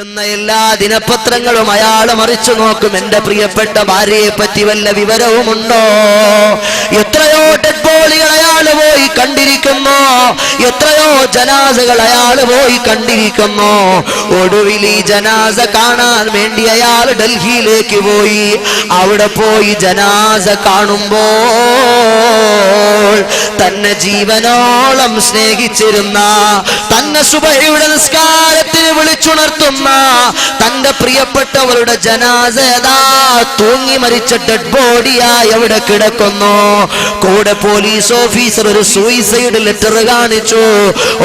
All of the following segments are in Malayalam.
എല്ലാ ദിനപത്രങ്ങളും അയാൾ മറിച്ചു നോക്കും. എന്റെ പ്രിയപ്പെട്ട ഭാര്യയെ പറ്റി വല്ല വിവരവുമുണ്ടോ? എത്രയോ ഡെഡ് ബോഡികൾ അയാൾ പോയി കണ്ടിരിക്കുന്നു, എത്രയോ ജനാസകൾ അയാൾ പോയി കണ്ടിരിക്കുന്നു. ഒടുവിൽ ഈ ജനാസ കാണാൻ വേണ്ടി അയാൾ ഡൽഹിയിലേക്ക് പോയി. അവിടെ പോയി ജനാസ കാണുമ്പോൾ തന്നെ ജീവനോളം സ്നേഹിച്ചിരുന്ന, തന്നെ സുബഹിയുടെ നിസ്കാരത്തിന് വിളിച്ചുണർത്തുന്ന തന്റെ പ്രിയപ്പെട്ടവരുടെ ജനാസ തൂങ്ങി മരിച്ച ഡെഡ് ബോഡിയായി അവിടെ കിടക്കുന്നു. കൂടെ പോലീസ് ഓഫീസർ ഒരു സൂയിസൈഡ് ലെറ്റർ കാണിച്ചു,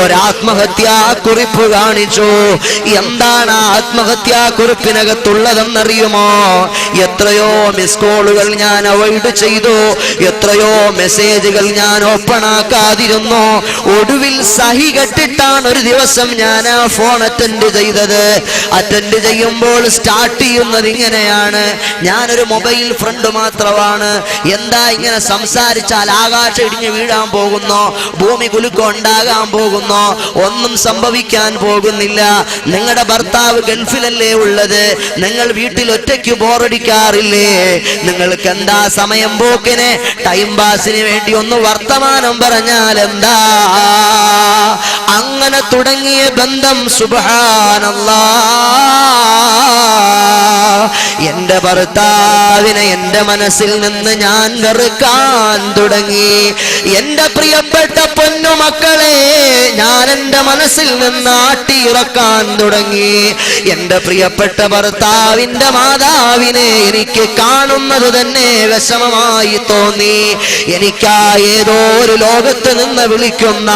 ഒരാത്മഹത്യാ കുറിപ്പ് കാണിച്ചു. എന്താണ് ആത്മഹത്യാ കുറിപ്പിനകത്തുള്ളതെന്നറിയുമോ? എത്രയോ മിസ് കോളുകൾ ഞാൻ അവോയ്ഡ് ചെയ്തു, എത്രയോ മെസ്സേജുകൾ ഞാൻ ഓപ്പൺ ആക്കാതിരുന്നു. ഒടുവിൽ സഹി കെട്ടിട്ടാണ് ഒരു ദിവസം ഞാൻ ആ ഫോൺ അറ്റൻഡ് ചെയ്തത്. അറ്റൻഡ് ചെയ്യുമ്പോൾ സ്റ്റാർട്ട് ചെയ്യുന്നത് ഇങ്ങനെയാണ്: ഞാനൊരു മൊബൈൽ ഫ്രണ്ട് മാത്രമാണ്. എന്താ ഇങ്ങനെ സംസാരിച്ചാൽ ആകാശം ഇടിഞ്ഞു വീഴാൻ പോകുന്നോ, ഭൂമി കുലുക്കം ഉണ്ടാകാൻ പോകുന്നോ? ഒന്നും സംഭവിക്കാൻ പോകുന്നില്ല. നിങ്ങളുടെ ഭർത്താവ് ഗൾഫിലല്ലേ ഉള്ളത്, നിങ്ങൾ വീട്ടിൽ ഒറ്റയ്ക്ക് ബോറടിക്കാറില്ലേ? നിങ്ങൾക്ക് എന്താ സമയം പോക്കിന് ടൈം പാസിന് വേണ്ടി ഒന്ന് വർത്തമാനം പറഞ്ഞാൽ എന്താ? അങ്ങനെ തുടങ്ങിയ ബന്ധം സുബ്ഹാനല്ലാഹ്, എന്റെ ഭർത്താവിനെ എന്റെ മനസ്സിൽ നിന്ന് ഞാൻ വെറുക്കാൻ തുടങ്ങി. എന്റെ പ്രിയപ്പെട്ട പൊന്നുമക്കളെ ഞാൻ എന്റെ മനസ്സിൽ നിന്ന് ആട്ടിയിറക്കാൻ തുടങ്ങി. എന്റെ പ്രിയപ്പെട്ട ഭർത്താവിന്റെ മാതാവിനെ എനിക്ക് കാണുന്നത് തന്നെ വിഷമമായി തോന്നി. എനിക്കാ ഏതോ ഒരു ലോകത്ത് നിന്ന് വിളിക്കുന്ന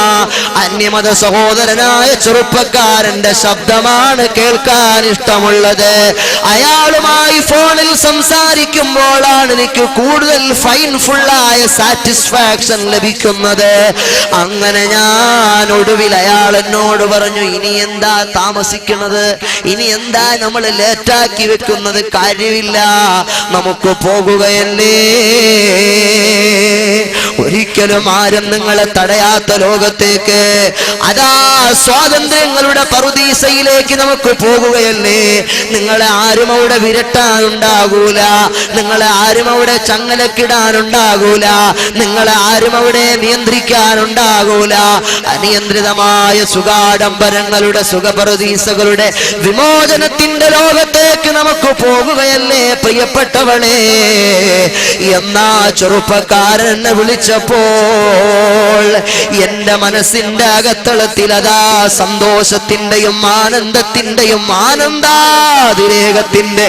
അന്യമത സഹോദരനായ ചെറുപ്പക്കാരന്റെ ശബ്ദമാണ് കേൾക്കാൻ ഇഷ്ടമുള്ളത്. അയാളുമായി ഫോണിൽ സംസാരിക്കുമ്പോഴാണ് എനിക്ക് കൂടുതൽ ഫൈൻഫുള്ളായ സാറ്റിസ്ഫാക്ഷൻ ലഭിക്കുന്നത്. അങ്ങനെ ഞാൻ ഒടുവിൽ അയാൾ എന്നോട് പറഞ്ഞു, ഇനി എന്താ താമസിക്കുന്നത്, ഇനി എന്താ നമ്മൾ ലേറ്റാക്കി വെക്കുന്നത്? കാര്യമില്ല, നമുക്ക് പോകുകയല്ലേ. ഒരിക്കലും ആരും നിങ്ങളെ തടയാത്ത ലോകത്തേക്ക്, അതാ സ്വാതന്ത്ര്യങ്ങളുടെ പറുദീസയിലേക്ക് നമുക്ക് പോകുകയല്ലേ. നിങ്ങളെ ആരും അവിടെ വിരട്ടാനുണ്ടാകൂല, നിങ്ങളെ ആരും അവിടെ ചങ്ങലക്കിടാനുണ്ടാകൂല, നിങ്ങളെ ആരും അവിടെ നിയന്ത്രിക്കാനുണ്ടാകൂല. അനിയന്ത്രിതമായ സുഖാഡംബരങ്ങളുടെ സുഖപറുദീസകളുടെ വിമോചനത്തിന്റെ ലോകത്തേക്ക് നമുക്ക് പോകുകയല്ലേ പ്രിയപ്പെട്ടവളെ. എന്നാ ചെറുപ്പക്കാരൻ എന്നെ വിളിച്ചപ്പോൾ എന്റെ മനസ്സിന്റെ അകത്തളത്തിൽ അതാ സന്തോഷത്തിന്റെയും ആനന്ദത്തിന്റെയും ആനന്ദാതിരേകത്തിന്റെ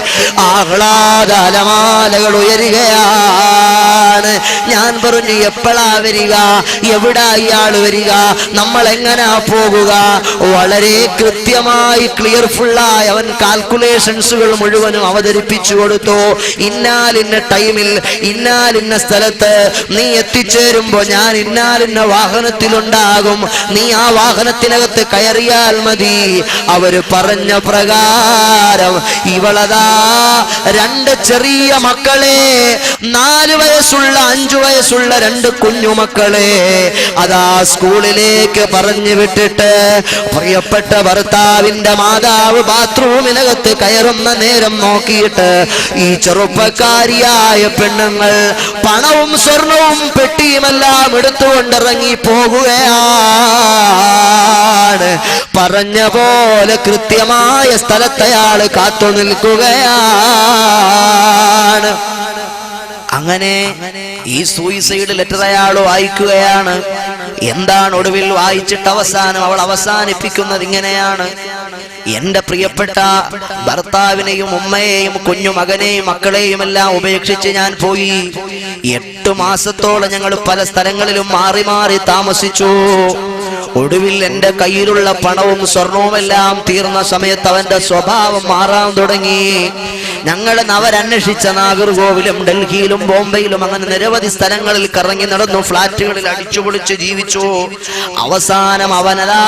ആഹ്ലാദാലമാലകൾ ഉയരുകയാണ്. ഞാൻ പറഞ്ഞു, എപ്പോഴാ വരിക, എവിടാ ഇയാൾ വരിക, നമ്മൾ എങ്ങനാ പോകുക? വളരെ കൃത്യമായി ക്ലിയർഫുള്ളായി അവൻ കാൽക്കുലേഷൻസുകൾ മുഴുവനും അവതരിപ്പിച്ചു കൊടുത്തു. ഇന്നാലിന്ന ടൈമിൽ ഇന്നാലിന്ന സ്ഥലത്ത് നീ എത്തിച്ചേരുമ്പോ ഞാൻ ഇന്നാലിന്ന വാഹനത്തിലുണ്ടാകും, നീ ആ വാഹനത്തിനകത്ത് കയറിയാൽ മതി. അവര് പറഞ്ഞ പ്രകാരം ഇവളതാ രണ്ട് ചെറിയ മക്കളെ, 4 വയസ്സുള്ള 5 വയസ്സുള്ള 2 കുഞ്ഞുമക്കളെ അതാ സ്കൂളിലേക്ക് പറഞ്ഞു വിട്ടിട്ട് പ്രിയപ്പെട്ട ഭർത്താവിന്റെ മാതാവ് ബാത്റൂമിനകത്ത് കയറുന്ന നേരം നോക്കിയിട്ട് ഈ ചെറുപ്പക്കാരിയായ പെണ്ണുങ്ങൾ പണവും സ്വർണവും പെട്ടിയുമെല്ലാം എടുത്തുകൊണ്ടിറങ്ങി പോകുകയാണ്. പറഞ്ഞ പോലെ കൃത്യമായ സ്ഥലത്ത് അയാൾ കാത്തു നിൽക്കുകയാണ്. അങ്ങനെ ഈ സൂയിസൈഡ് ലെറ്റർ അയാൾ വായിക്കുകയാണ്. എന്താണ് ഒടുവിൽ വായിച്ചിട്ട് അവൾ അവസാനിപ്പിക്കുന്നത് ഇങ്ങനെയാണ്: എന്റെ പ്രിയപ്പെട്ട ഭർത്താവിനെയും ഉമ്മയെയും കുഞ്ഞുമകനെയും മക്കളെയും എല്ലാം ഉപേക്ഷിച്ച് ഞാൻ പോയി. 8 മാസത്തോളം ഞങ്ങൾ പല സ്ഥലങ്ങളിലും മാറി മാറി താമസിച്ചു. ഒടുവിൽ എന്റെ കയ്യിലുള്ള പണവും സ്വർണവും എല്ലാം തീർന്ന സമയത്ത് അവന്റെ സ്വഭാവം മാറാൻ തുടങ്ങി. ഞങ്ങൾ അവരന്വേഷിച്ച നാഗർകോവിലും ഡൽഹിയിലും ബോംബെയിലും അങ്ങനെ നിരവധി സ്ഥലങ്ങളിൽ കറങ്ങി നടന്നു, ഫ്ലാറ്റുകളിൽ അടിച്ചുപൊളിച്ച് ജീവിച്ചു. അവസാനം അവനതാ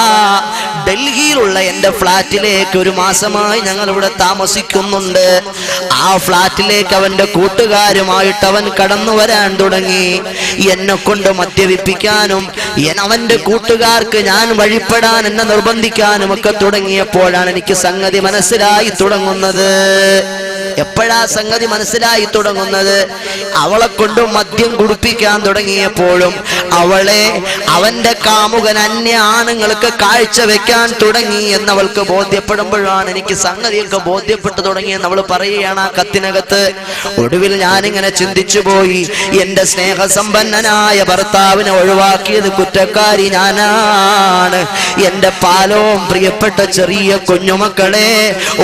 ഡൽഹിയിലുള്ള എന്റെ ഫ്ലാറ്റിലേക്ക് ഒരു മാസമായി ഞങ്ങൾ ഇവിടെ താമസിക്കുന്നുണ്ട്. ആ ഫ്ലാറ്റിലേക്ക് അവന്റെ കൂട്ടുകാരുമായിട്ട് അവൻ കടന്നു വരാൻ തുടങ്ങി. എന്നെ കൊണ്ട് മദ്യപിപ്പിക്കാനും അവന്റെ കൂട്ടുകാർക്ക് ഞാൻ വഴിപ്പെടാൻ എന്നെ നിർബന്ധിക്കാനും ഒക്കെ തുടങ്ങിയപ്പോഴാണ് എനിക്ക് സംഗതി മനസ്സിലായി തുടങ്ങുന്നത്. എപ്പോഴാ സംഗതി മനസ്സിലായി തുടങ്ങുന്നത്? അവളെ കൊണ്ട് മദ്യം കുടിപ്പിക്കാൻ തുടങ്ങിയപ്പോഴും അവളെ അവന്റെ കാമുകൻ അന്യ ആണുങ്ങൾക്ക് കാഴ്ച വെക്കാൻ തുടങ്ങി എന്നവൾക്ക് ബോധ്യപ്പെടുമ്പോഴാണ് എനിക്ക് സംഗതിയൊക്കെ ബോധ്യപ്പെട്ടു തുടങ്ങിയെന്ന് അവൾ പറയുകയാണ് ആ കത്തിനകത്ത്. ഒടുവിൽ ഞാനിങ്ങനെ ചിന്തിച്ചു പോയി, എന്റെ സ്നേഹസമ്പന്നനായ ഭർത്താവിനെ ഒഴിവാക്കിയത് കുറ്റക്കാരി ഞാനാണ്. എന്റെ പാലവും പ്രിയപ്പെട്ട ചെറിയ കുഞ്ഞുമക്കളെ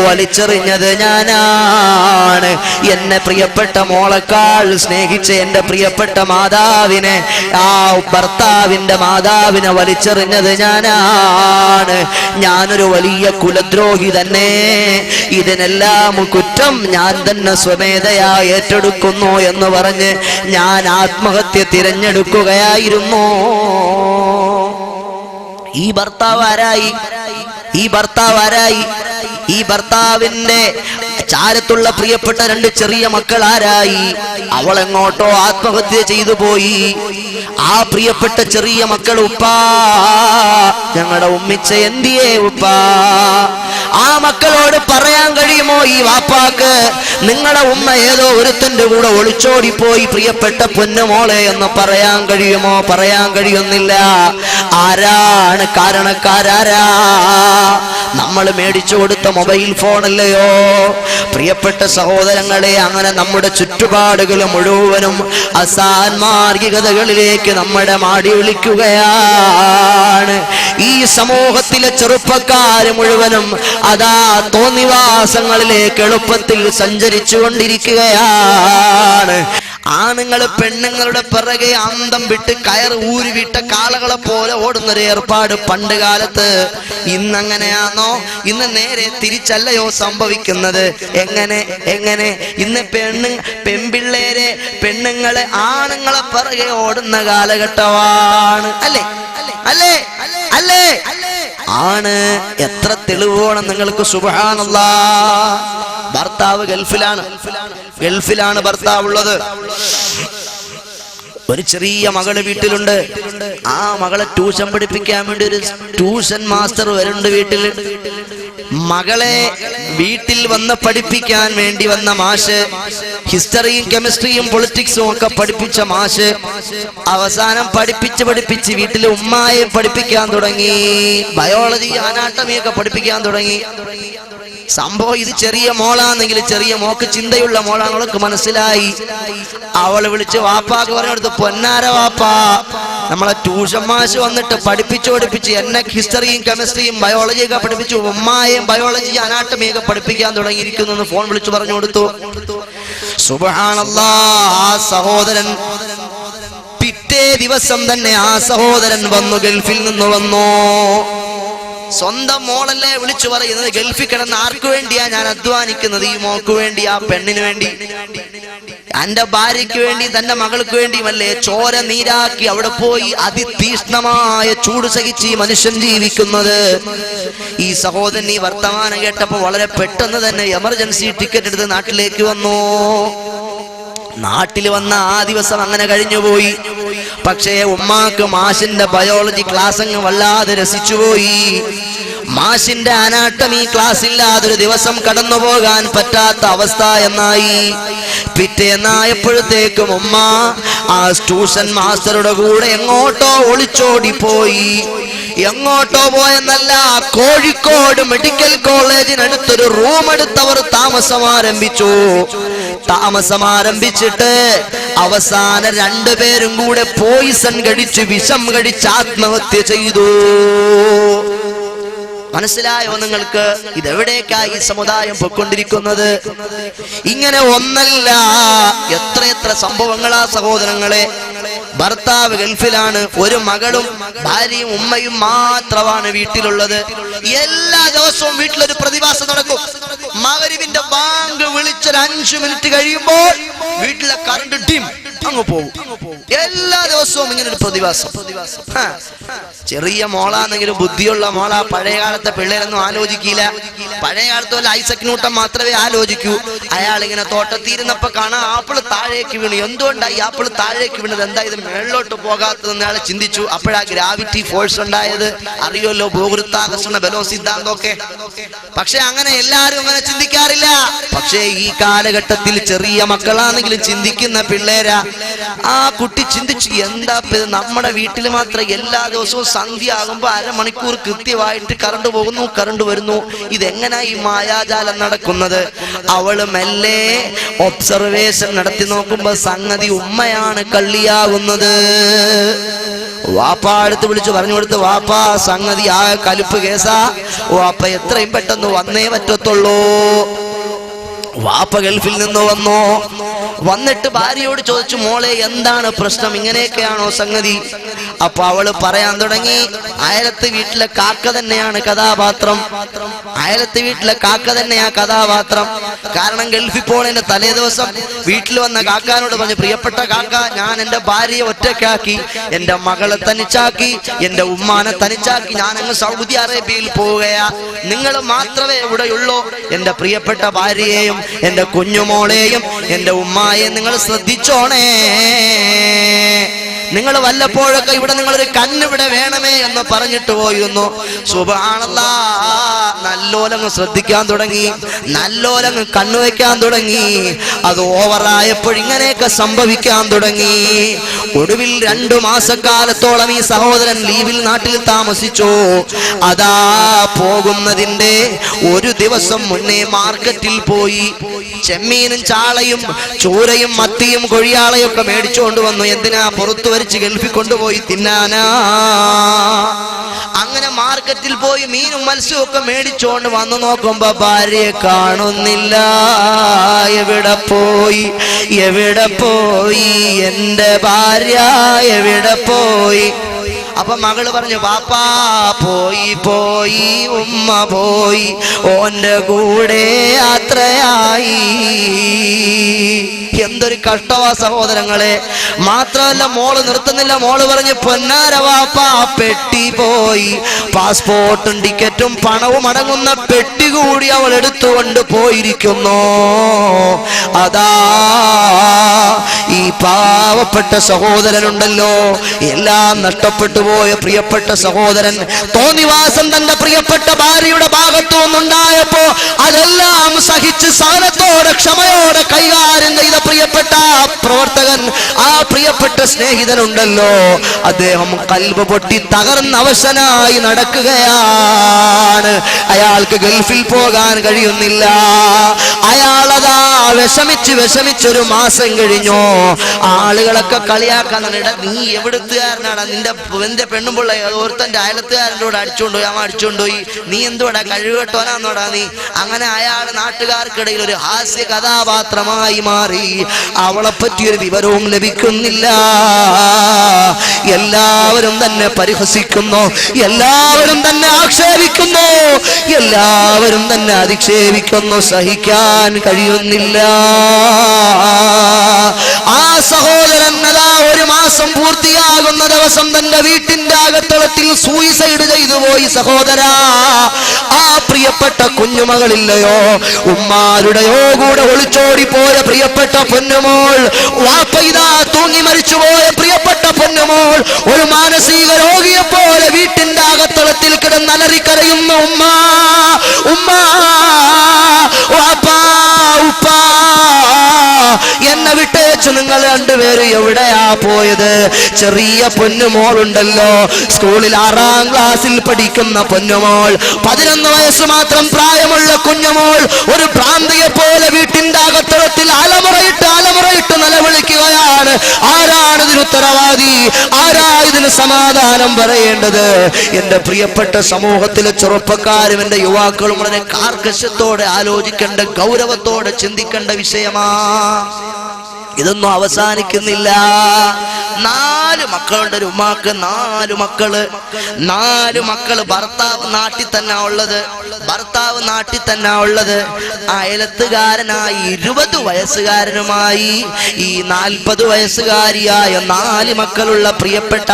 വലിച്ചെറിഞ്ഞത് ഞാനാണ്. എന്നെ പ്രിയപ്പെട്ട മോളെക്കാൾ സ്നേഹിച്ച എന്റെ പ്രിയപ്പെട്ട മാതാവിനെ, ആ ഭർത്താവിന്റെ മാതാവിനെ വലിച്ചെറിഞ്ഞത് ഞാനാണ്. ഞാനൊരു വലിയ കുലദ്രോഹി തന്നെ. ഇതിനെല്ലാം കുറ്റം ഞാൻ തന്നെ സ്വമേധയാ ഏറ്റെടുക്കുന്നു എന്ന് പറഞ്ഞ് ഞാൻ ആത്മഹത്യ തിരഞ്ഞെടുക്കുകയായിരുന്നു. ഈ ഭർത്താവ് ആരായി? ഈ ഭർത്താവിന്റെ ചാരത്തുള്ള പ്രിയപ്പെട്ട രണ്ട് ചെറിയ മക്കൾ ആരായി? അവൾ എങ്ങോട്ടോ ആത്മഹത്യ ചെയ്തു പോയി. ആ പ്രിയപ്പെട്ട ചെറിയ മക്കൾ, ഉപ്പാ ഞങ്ങളുടെ ഉമ്മിച്ച എന്തിയേ ഉപ്പാ? ആ മക്കളോട് പറയാൻ കഴിയുമോ ഈ വാപ്പാക്ക്, നിങ്ങളുടെ ഉമ്മ ഏതോ ഒരുത്തന്റെ കൂടെ ഒളിച്ചോടിപ്പോയി പ്രിയപ്പെട്ട പൊന്നുമോളെ എന്ന് പറയാൻ കഴിയുമോ? പറയാൻ കഴിയുന്നില്ല. ആരാണ് കാരണക്കാരാരാ? നമ്മൾ മേടിച്ചു കൊടുത്ത മൊബൈൽ ഫോണല്ലയോ? പ്രിയപ്പെട്ട സഹോദരങ്ങളെ, അങ്ങനെ നമ്മുടെ ചുറ്റുപാടുകൾ മുഴുവനും അസാൻമാർഗികതകളിലേക്ക് നമ്മുടെ മാടി വിളിക്കുകയാണ്. ഈ സമൂഹത്തിലെ ചെറുപ്പക്കാര് മുഴുവനും അതാ തോന്നിവാസങ്ങളിലേക്ക് എളുപ്പത്തിൽ സഞ്ചരിച്ചു കൊണ്ടിരിക്കുകയാണ്. ആണുങ്ങൾ പെണ്ണുങ്ങളുടെ പിറകെ അന്തം വിട്ട് കയർ ഊരി വിട്ട കാളകളെ പോലെ ഓടുന്നൊരു ഏർപ്പാട് പണ്ട് കാലത്ത്. ഇന്നങ്ങനെയാണോ? ഇന്ന് നേരെ തിരിച്ചല്ലയോ സംഭവിക്കുന്നത്? എങ്ങനെ ഇന്ന് പെൺപിള്ളേരെ പെണ്ണുങ്ങളെ ആണുങ്ങളെ പിറകെ ഓടുന്ന കാലഘട്ടമാണ്. അല്ലേ? ആണ്. എത്ര തെളിവോണം നിങ്ങൾക്ക്. സുബ്ഹാനല്ലാഹ്. ഭർത്താവ് ഗൾഫിലാണ് ഭർത്താവ് ഉള്ളത്. ഒരു ചെറിയ മകള് വീട്ടിലുണ്ട്. ആ മകളെ ട്യൂഷൻ പഠിപ്പിക്കാൻ വേണ്ടി ഒരു ട്യൂഷൻ മാസ്റ്റർ വരുന്നുണ്ട് വീട്ടിൽ. മകളെ വീട്ടിൽ വന്ന് പഠിപ്പിക്കാൻ വേണ്ടി വന്ന മാഷ്, ഹിസ്റ്ററിയും കെമിസ്ട്രിയും പൊളിറ്റിക്സും ഒക്കെ പഠിപ്പിച്ച മാഷ് അവസാനം പഠിപ്പിച്ച് വീട്ടിൽ ഉമ്മായെ പഠിപ്പിക്കാൻ തുടങ്ങി. ബയോളജി അനാട്ടമി ഒക്കെ പഠിപ്പിക്കാൻ തുടങ്ങി. സംഭവം ഇത് ചെറിയ മോളാണെങ്കിൽ ചെറിയ മോക്ക് ചിന്തയുള്ള മോളാണ്. അവൾക്ക് മനസ്സിലായി. അവള് വിളിച്ച് വാപ്പാക്ക് പറഞ്ഞെടുത്ത്, പൊന്നാര വാപ്പാ, നമ്മളെ ട്യൂഷൻ മാഷ് വന്നിട്ട് പഠിപ്പിച്ച് എന്നെ ഹിസ്റ്ററിയും കെമിസ്ട്രിയും ബയോളജിയൊക്കെ പഠിപ്പിച്ചു, ഉമ്മായെയും ബയോളജി അനാട്ടമിയൊക്കെ പഠിപ്പിക്കാൻ തുടങ്ങിയിരിക്കുന്നു ഫോൺ വിളിച്ചു പറഞ്ഞു കൊടുത്തു. സുബ്ഹാനല്ലാഹ്. ആ സഹോദരൻ പിറ്റേ ദിവസം തന്നെ ആ സഹോദരൻ വന്നു, ഗൾഫിൽ നിന്ന് വന്നു. സ്വന്തം മോളല്ലേ വിളിച്ചു പറയുന്നത്, ഗൾഫിൽ കിടന്ന് ആർക്കു വേണ്ടിയാ ഞാൻ അധ്വാനിക്കുന്നത്? ഈ മോക്ക് വേണ്ടി, ആ പെണ്ണിന് വേണ്ടി, എന്റെ ഭാര്യയ്ക്ക് വേണ്ടി, തന്റെ മകൾക്ക് വേണ്ടിയുമല്ലേ ചോര നീരാക്കി അവിടെ പോയി അതിതീഷ്ണമായ ചൂട് സഹിച്ച് ഈ മനുഷ്യൻ ജീവിക്കുന്നത്. ഈ സഹോദരൻ ഈ വർത്തമാനം കേട്ടപ്പോ വളരെ പെട്ടെന്ന് തന്നെ എമർജൻസി ടിക്കറ്റ് എടുത്ത് നാട്ടിലേക്ക് വന്നു. നാട്ടിൽ വന്ന ആ ദിവസം അങ്ങനെ കഴിഞ്ഞുപോയി. പക്ഷേ ഉമ്മാക്ക് മാഷിന്റെ ബയോളജി ക്ലാസ് അങ്ങ് വല്ലാതെ രസിച്ചുപോയി. മാഷിന്റെ അനാട്ടമി ക്ലാസ് ഇല്ലാതൊരു ദിവസം കടന്നു പോകാൻ പറ്റാത്ത അവസ്ഥ എന്നായി. പിറ്റേന്നായപ്പോഴത്തേക്കും ഉമ്മ ആ ട്യൂഷൻ മാസ്റ്ററുടെ കൂടെ എങ്ങോട്ടോ ഒളിച്ചോടിപ്പോയി. എങ്ങോട്ടോ പോയെന്നല്ല, കോഴിക്കോട് മെഡിക്കൽ കോളേജിനടുത്തൊരു റൂം എടുത്തവർ താമസമാരംഭിച്ചിട്ട് അവസാനം രണ്ടുപേരും കൂടെ പോയിസൺ കഴിച്ച്, വിഷം കഴിച്ച് ആത്മഹത്യ ചെയ്തു. മനസ്സിലായോ നിങ്ങൾക്ക്? ഇതെവിടേക്കായി ഈ സമുദായം പൊയ്ക്കൊണ്ടിരിക്കുന്നത്? ഇങ്ങനെ ഒന്നല്ല, എത്ര സംഭവങ്ങളാ സഹോദരങ്ങളെ. ഭർത്താവ് ഗൾഫിലാണ്, ഒരു മകളും ഭാര്യയും ഉമ്മയും മാത്രമാണ് വീട്ടിലുള്ളത്. എല്ലാ ദിവസവും വീട്ടിലൊരു പ്രതിഭാസം നടക്കും. മഗ്‌രിബിന്റെ ബാങ്ക് വിളിച്ചൊരു 5 മിനിറ്റ് കഴിയുമ്പോൾ വീട്ടിലെ കറണ്ട് ഡിം അങ്ങ് പോകും. എല്ലാ ദിവസവും ദിവസവും ഇങ്ങനെ ഒരു പ്രതിഭാസം. ചെറിയ മോളാണെങ്കിലും ബുദ്ധിയുള്ള മോളാ. പഴയ കാലത്തെ പിള്ളേരൊന്നും ആലോചിക്കില്ല. പഴയ കാലത്ത് വല്ല ഐസക് ന്യൂട്ടൻ മാത്രമേ ആലോചിക്കൂ. അയാൾ ഇങ്ങനെ തോട്ടത്തിരുന്നപ്പോ കാണാൻ ആപ്പിള് താഴേക്ക് വീണു. എന്തുകൊണ്ടായി ആപ്പിള് താഴേക്ക് വീണത്? എന്താ ഇത് മേളിലോട്ട് പോകാത്തതെന്ന് അയാൾ ചിന്തിച്ചു. അപ്പോഴാ ഗ്രാവിറ്റി ഫോഴ്സ് ഉണ്ടായത്. അറിയുമല്ലോ ഭൂഗുരുത്വാകർഷണ ബലോ സിദ്ധാന്തമൊക്കെ. പക്ഷെ അങ്ങനെ എല്ലാരും അങ്ങനെ ചിന്തിക്കാറില്ല. പക്ഷേ ഈ കാലഘട്ടത്തിൽ ചെറിയ മക്കളാണെങ്കിലും ചിന്തിക്കുന്ന പിള്ളേരാ. ആ കുട്ടി ചിന്തിച്ചു, എന്താ നമ്മുടെ വീട്ടിൽ മാത്രം എല്ലാ ദിവസവും സന്ധ്യ ആകുമ്പോ അരമണിക്കൂർ കൃത്യമായിട്ട് കറണ്ട് പോകുന്നു, കറണ്ട് വരുന്നു. ഇതെങ്ങനാ ഈ മായാജാലം നടക്കുന്നത്? അവള് മെല്ലെ ഒബ്സർവേഷൻ നടത്തി നോക്കുമ്പോ സംഗതി ഉമ്മയാണ് കള്ളിയാകുന്നത്. വാപ്പ അടുത്ത് വിളിച്ചു പറഞ്ഞു കൊടുത്ത്, വാപ്പ സംഗതി ആ കലിപ്പ് കേസാ. വാപ്പ എത്രയും പെട്ടെന്ന് വന്നേ പറ്റത്തുള്ളൂ. വാപ്പ ഗൾഫിൽ നിന്ന് വന്നു. വന്നിട്ട് ഭാര്യയോട് ചോദിച്ചു, മോളെ എന്താണ് പ്രശ്നം? ഇങ്ങനെയൊക്കെയാണോ സംഗതി? അപ്പൊ അവള് പറയാൻ തുടങ്ങി, അയലത്തെ വീട്ടിലെ കാക്ക തന്നെയാണ് കഥാപാത്രം. അയലത്തെ വീട്ടിലെ കാക്ക തന്നെയാ കഥാപാത്രം. കാരണം ഗൾഫിൽ പോണതിന്റെ തലേ ദിവസം വീട്ടിൽ വന്ന കാക്കാനോട് പറഞ്ഞു, പ്രിയപ്പെട്ട കാക്ക, ഞാൻ എന്റെ ഭാര്യയെ ഒറ്റയ്ക്കാക്കി, എന്റെ മകളെ തനിച്ചാക്കി, എന്റെ ഉമ്മാനെ തനിച്ചാക്കി ഞാൻ അങ്ങ് സൗദി അറേബ്യയിൽ പോവുകയാ. നിങ്ങൾ മാത്രമേ ഇവിടെയുള്ളൂ. എന്റെ പ്രിയപ്പെട്ട ഭാര്യയെയും എന്റെ കുഞ്ഞുമോളെയും എന്റെ ഉമ്മായെയും നിങ്ങൾ ശ്രദ്ധിച്ചോണേ. നിങ്ങൾ വല്ലപ്പോഴൊക്കെ ഇവിടെ നിങ്ങളൊരു കണ്ണിവിടെ വേണമേ എന്ന് പറഞ്ഞിട്ട് പോയിരുന്നു. സുബ്ഹാനല്ലാഹ്, നല്ലോലങ്ങ് ശ്രദ്ധിക്കാൻ തുടങ്ങി, നല്ലോലങ്ങ് കണ്ണുവയ്ക്കാൻ തുടങ്ങി. അത് ഓവറായപ്പോൾ ഇങ്ങനെയൊക്കെ സംഭവിക്കാൻ തുടങ്ങി. ഒടുവിൽ 2 മാസക്കാലത്തോളം ഈ സഹോദരൻ ലീവിൽ നാട്ടിൽ താമസിച്ചു. അതാ പോകുന്നതിന്റെ ഒരു ദിവസം മുന്നേ മാർക്കറ്റിൽ പോയി ചെമ്മീനും ചാളയും ചൂരയും മത്തിയും കൊഴിയാളയും ഒക്കെ മേടിച്ചുകൊണ്ട് വന്നു. എന്തിനാ? പുറത്തു വരിച്ച് ഗൾഫിൽ കൊണ്ടുപോയി തിന്നാനാ. അങ്ങനെ മാർക്കറ്റിൽ പോയി മീനും മത്സ്യവും ഒക്കെ മേടിച്ചോണ്ട് വന്നു നോക്കുമ്പോ ഭാര്യയെ കാണുന്നില്ല. എവിടെ പോയി, എവിടെ പോയി എന്റെ ഭാര്യ, എവിടെ പോയി? അപ്പൊ മകള് പറഞ്ഞു, പാപ്പാ പോയി പോയി, ഉമ്മ പോയി, ഓന്റെ കൂടെ യാത്രയായി. എന്തൊരു കഷ്ടവാ സഹോദരങ്ങളെ. മാത്രമല്ല മോള് നിർത്തുന്നില്ല. മോള് പറഞ്ഞു, പൊന്നാര വാപ്പാ പെട്ടി പോയി, പാസ്പോർട്ടും ടിക്കറ്റും പണവും അടങ്ങുന്ന പെട്ടി കൂടി അവൾ എടുത്തുകൊണ്ട് പോയിരിക്കുന്നു. അതാ ഈ പാവപ്പെട്ട സഹോദരനുണ്ടല്ലോ, എല്ലാം നഷ്ടപ്പെട്ടു പോയ പ്രിയപ്പെട്ട സഹോദരൻ, തോന്നിവാസം തന്റെ പ്രിയപ്പെട്ട ഭാര്യയുടെ ഭാഗത്തു നിന്നുണ്ടായപ്പോ അതെല്ലാം സഹിച്ച് സഹനത്തോടെ ക്ഷമയോടെ കൈകാര്യം ചെയ്ത പ്രിയപ്പെട്ട പ്രവർത്തകൻ, ആ പ്രിയപ്പെട്ട സ്നേഹിതനുണ്ടല്ലോ, അദ്ദേഹം കൽബ് പൊട്ടി തകർന്ന അവശനായി നടക്കുകയാണ്. അയാൾക്ക് ഗൾഫിൽ പോകാൻ കഴിയുന്നില്ല. അയാളതാ വിഷമിച്ചൊരു മാസം കഴിഞ്ഞു. ആളുകളൊക്കെ കളിയാക്കാൻ, നീ എവിടുത്തുകാരനാടാ, നിന്റെ പെണ്ണുമ്പുള്ള ഓർത്തന്റെ അയലത്തുകാരൻ്റെ കൂടെ അടിച്ചുകൊണ്ടുപോയി, അവൻ അടിച്ചുകൊണ്ടുപോയി, നീ എന്തുവാടാ കഴിവട്ടോനാന്നോടാ നീ? അങ്ങനെ അയാൾ നാട്ടുകാർക്കിടയിൽ ഒരു ഹാസ്യ കഥാപാത്രമായി മാറി. അവളെ പറ്റിയൊരു വിവരവും ലഭിക്കുന്നില്ല. എല്ലാവരും തന്നെ പരിഹസിക്കുന്നു, എല്ലാവരും തന്നെ ആക്ഷേപിക്കുന്നു, എല്ലാവരും തന്നെ അധിക്ഷേപിക്കുന്നു. സഹിക്കാൻ കഴിയുന്നില്ല. ആ സഹോദരൻ അതാ 1 മാസം പൂർത്തിയാകുന്ന ദിവസം തന്റെ വീട്ടിന്റെ അകത്തളത്തിൽ സൂയിസൈഡ് ചെയ്തു പോയി. സഹോദരാ, ആ പ്രിയപ്പെട്ട കുഞ്ഞുമകളില്ലയോ, ഉമ്മാരുടെയോ കൂടെ ഒളിച്ചോടിപ്പോയ പ്രിയപ്പെട്ട പൊന്നുമോൾ, വാപ്പയിതാ തൂങ്ങി മരിച്ചുപോയ പ്രിയപ്പെട്ട പൊന്നുമോൾ, ഒരു മാനസിക രോഗിയെ പോലെ വീട്ടിന്റെ അകത്തളത്തിൽ കിടന്നലറിക്കരയുന്ന ഉമ്മ, ഉമ്മ, വാപ്പാ, ഉപ്പാ, എന്നെ വിട്ടേച്ചു നിങ്ങൾ രണ്ടുപേരും എവിടെയാ പോയത്? ചെറിയ പൊന്നുമോളുണ്ടല്ലോ, സ്കൂളിൽ 6ാം ക്ലാസ്സിൽ പഠിക്കുന്ന പൊന്നുമോൾ, 11 വയസ്സ് മാത്രം പ്രായമുള്ള കുഞ്ഞുമോൾ, ഒരു ഭ്രാന്തിയെ പോലെ വീട്ടിന്റെ അകത്തളത്തിൽ അലമുറയിട്ട് നിലവിളിക്കുകയാണ്. ആരാണ് ഇതിന് ഉത്തരവാദി? ആരാ ഇതിന് സമാധാനം പറയേണ്ടത്? എന്റെ പ്രിയപ്പെട്ട സമൂഹത്തിലെ ചെറുപ്പക്കാരും എന്റെ യുവാക്കളും വളരെ കാർക്കശ്യത്തോടെ ആലോചിക്കേണ്ട, ഗൗരവത്തോടെ ചിന്തിക്കേണ്ട വിഷയമാ. ഇതൊന്നും അവസാനിക്കുന്നില്ല. 4 മക്കളുണ്ട് ഒരു ഉമ്മാക്ക്. 4 മക്കള്. ഭർത്താവ് നാട്ടിൽ തന്നെ ഉള്ളത്. അയലത്തുകാരനായി 20 വയസ്സുകാരനുമായി ഈ 40 വയസ്സുകാരിയായ 4 മക്കളുള്ള പ്രിയപ്പെട്ട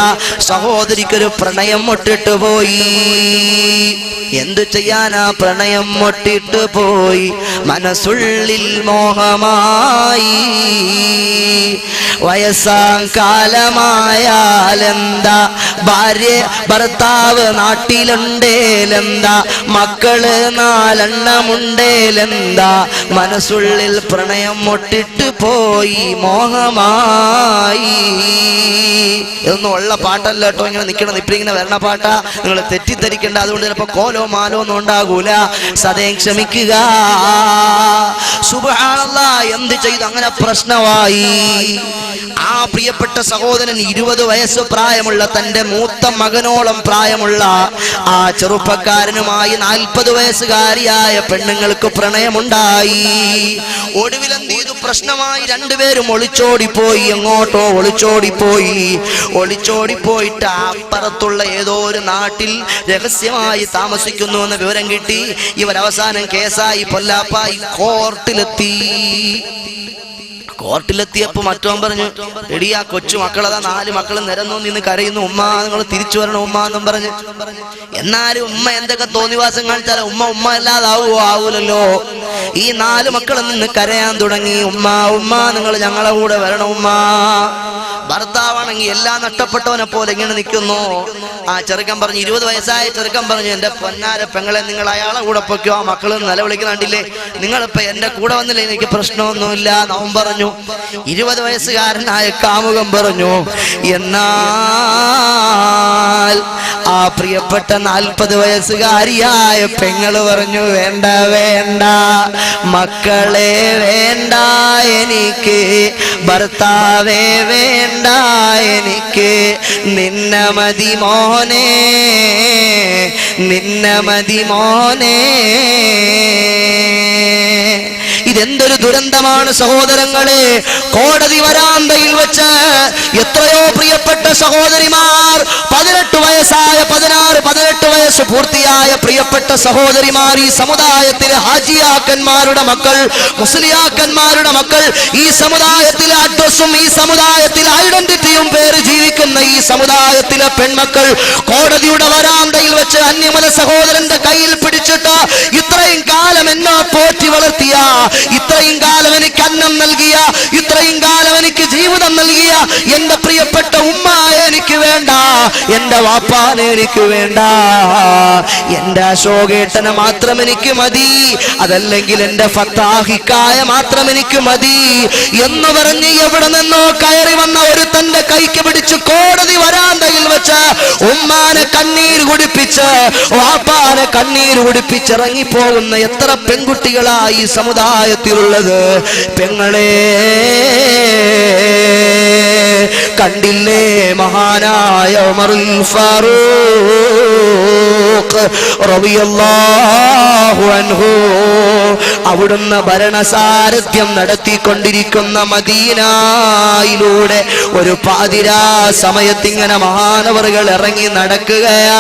സഹോദരിക്കൊരു പ്രണയം മുട്ടിട്ട് പോയി. എന്തു ചെയ്യാനാ, പ്രണയം മുട്ടിട്ട് പോയി, മനസ്സുള്ളിൽ മോഹമായി. വയസ്സാം കാലമായാലെന്താ, ഭാര്യ ഭർത്താവ് നാട്ടിലുണ്ടേലെന്താ, മക്കള് 4 എണ്ണമുണ്ടേലെന്താ, മനസ്സുള്ളിൽ പ്രണയം മുട്ടിട്ട് പോയി, മോഹമായി. ഇതൊന്നും ഉള്ള പാട്ടല്ല കേട്ടോ, ഇങ്ങനെ നിൽക്കണം, ഇപ്പഴിങ്ങനെ വരണ പാട്ടാ, നിങ്ങൾ തെറ്റിദ്ധരിക്കേണ്ട. അതുകൊണ്ട് ചിലപ്പോ കോലോ മാലോ ഒന്നും ഉണ്ടാകൂല, സദയം ക്ഷമിക്കുക. സുബ്ഹാനല്ലാഹ്, എന്ത് ചെയ്തു? അങ്ങനെ പ്രശ്നമായി. ആ പ്രിയപ്പെട്ട സഹോദരൻ 20 വയസ്സ് പ്രായമുള്ള തന്റെ മൂത്ത മകനോളം പ്രായമുള്ള ആ ചെറുപ്പക്കാരനുമായി 40 വയസ്സുകാരിയായ പെണ്ണുങ്ങൾക്ക് പ്രണയമുണ്ടായി. ഒടുവിൽ എന്ത് ചെയ്തു? പ്രശ്നമായി. രണ്ടുപേരും ഒളിച്ചോടിപ്പോയി. എങ്ങോട്ടോ ഒളിച്ചോടിപ്പോയിട്ട് അപ്പുറത്തുള്ള ഏതോ ഒരു നാട്ടിൽ രഹസ്യമായി താമസിക്കുന്നു എന്ന വിവരം കിട്ടി. ഇവരവസാനം കേസായി, പൊല്ലാപ്പായി, കോർട്ടിലെത്തിയപ്പോ മറ്റോൻ പറഞ്ഞു, എടി ആ കൊച്ചു മക്കളതാ 4 മക്കളും നിരന്നു നിന്ന് കരയുന്നു, ഉമ്മ നിങ്ങൾ തിരിച്ചു വരണം ഉമ്മ എന്നും പറഞ്ഞു. എന്നാലും ഉമ്മ എന്തൊക്കെ തോന്നിവാസം കാണിച്ചാലും ഉമ്മ അല്ലാതാവോ? ആവൂലല്ലോ. ഈ 4 മക്കളും നിന്ന് കരയാൻ തുടങ്ങി. ഉമ്മ നിങ്ങൾ ഞങ്ങളെ കൂടെ വരണം ഉമ്മ. ഭർത്താവാണെങ്കിൽ എല്ലാം നഷ്ടപ്പെട്ടവനെ പോലെ ഇങ്ങനെ നിൽക്കുന്നു. ആ ചെറുക്കൻ പറഞ്ഞു, 20 വയസ്സായ ചെറുക്കൻ പറഞ്ഞു, എന്റെ പൊന്നാര പെങ്ങളെ നിങ്ങൾ അയാളെ കൂടെ പൊയ്ക്കോ, ആ മക്കൾ നിലവിളിക്കുന്നുണ്ടില്ലേ, നിങ്ങളിപ്പോ എന്റെ കൂടെ വന്നില്ലേ, എനിക്ക് പ്രശ്നമൊന്നുമില്ല. അവൻ പറഞ്ഞു. 20 വയസ്സുകാരനായ കാമുകൻ പറഞ്ഞു, എന്നാൽ ആ പ്രിയപ്പെട്ട 40 വയസ്സുകാരിയായ പെങ്ങള് പറഞ്ഞു, വേണ്ട മക്കളെ വേണ്ട എനിക്ക്, ഭർത്താവേ വേണ്ട എനിക്ക്, നിന്നെ മതി മോനെ. ഇതെന്തൊരു ദുരന്തമാണ് സഹോദരങ്ങളെ. കോടതി വരാന്തയിൽ വെച്ച് എത്രയോ പ്രിയപ്പെട്ട സഹോദരിമാർ, 18 വയസ്സായ 16-18 വയസ്സ് പൂർത്തിയായ പ്രിയപ്പെട്ട സഹോദരിമാർ, ഈ സമുദായത്തിലെ ഹാജിയാക്കന്മാരുടെ മക്കൾ, മുസ്ലിയാക്കന്മാരുടെ മക്കൾ, ഈ സമുദായത്തിലെ അഡ്രസ്സും ഈ സമുദായത്തിലെ ഐഡന്റിറ്റിയും പേര് ജീവിക്കുന്ന ഈ സമുദായത്തിലെ പെൺമക്കൾ കോടതിയുടെ വരാന്തയിൽ വെച്ച് അന്യമത സഹോദരന്റെ കയ്യിൽ പിടിച്ചിട്ട്, ഇത്രയും കാലം എന്നെ പോറ്റി വളർത്തിയ, ഇത്രയും കാലം എനിക്ക് അന്നം നൽകിയ, ഇത്രയും കാലം എനിക്ക് ജീവിതം നൽകിയ എന്റെ പ്രിയപ്പെട്ട ഉമ്മായെ എനിക്ക് വേണ്ട, എന്റെ വാപ്പാനെ എനിക്ക് വേണ്ട, എന്റെ അശോകേട്ടനെ മാത്രം എനിക്ക് മതി, അതല്ലെങ്കിൽ എന്റെ ഫത്താഹിക്കായ മാത്രം എനിക്ക് മതി എന്ന് പറഞ്ഞ് എവിടെ നിന്നോ കയറി വന്ന ഒരു തന്റെ കൈക്ക് പിടിച്ച് കോടതി വരാന്തയിൽ വെച്ച് ഉമ്മാനെ കണ്ണീര് കുടിപ്പിച്ച്, വാപ്പാനെ കണ്ണീര് കുടിപ്പിച്ച് ഇറങ്ങിപ്പോകുന്ന എത്ര പെൺകുട്ടികളായി ഈ സമുദായത്തിലുള്ളത്. പെങ്ങളെ കണ്ടില്ലേ മഹാനായ ഉമറുൽ ഫാറൂഖ് റളിയല്ലാഹു അൻഹു, അവിടുന്ന് ഭരണസാരഥ്യം നടത്തിക്കൊണ്ടിരിക്കുന്ന മദീനയിലൂടെ ഒരു പാതിരാ സമയത്ത് ഇങ്ങനെ മഹാനവറുകൾ ഇറങ്ങി നടക്കുകയാണ്.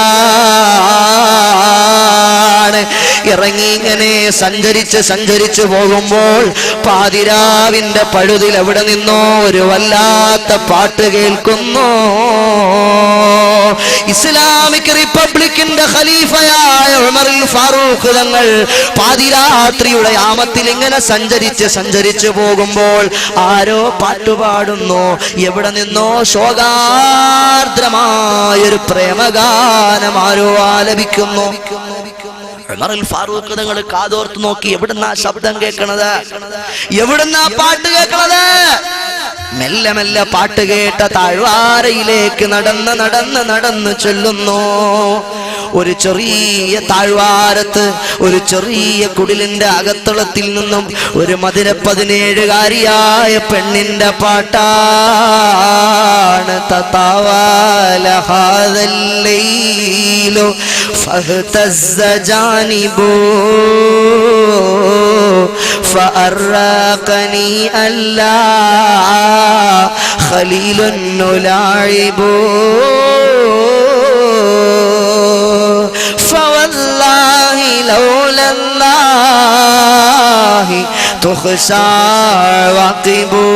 ഇറങ്ങി ഇങ്ങനെ സഞ്ചരിച്ച് പോകുമ്പോൾ പാതിരാവിന്റെ പഴുതിൽ എവിടെ നിന്നോ ഒരു വല്ലാത്ത പാട്ട് കേൾക്കുന്നു. ഇസ്ലാമിക് റിപ്പബ്ലിക്കിന്റെ ഖലീഫയായ ഉമറുൽ ഫാറൂഖ് തങ്ങൾ പാതിരാത്രിയുടെ യാമത്തിൽ ഇങ്ങനെ സഞ്ചരിച്ച് പോകുമ്പോൾ ആരോ പാട്ടുപാടുന്നു. എവിടെ നിന്നോ ശോകാർദ്രമായൊരു പ്രേമഗാനം ആരോ ആലപിക്കുന്നു. ഉമറുൽ ഫാറൂഖ് തങ്ങൾ കാതോർത്ത് നോക്കി, എവിടുന്നാ ശബ്ദം കേൾക്കണത്, എവിടുന്നാ പാട്ട് കേൾക്കണത്? മെല്ലെ മെല്ലെ പാട്ട് കേട്ട താഴ്വാരയിലേക്ക് നടന്ന് ചെല്ലുന്നു. ഒരു ചെറിയ താഴ്വാരത്ത് ഒരു ചെറിയ കുടിലിന്റെ അകത്തളത്തിൽ നിന്നും ഒരു മധുര 17കാരിയായ പെണ്ണിന്റെ പാട്ടാണ്. തതാവാല ഹാദൽ ലൈലു ഫഹ്തസ്സ ജാനിബു فأراقني ألا خليل نلاعب فوالله لولا الله തുഖ്ശാ വഖിബൂ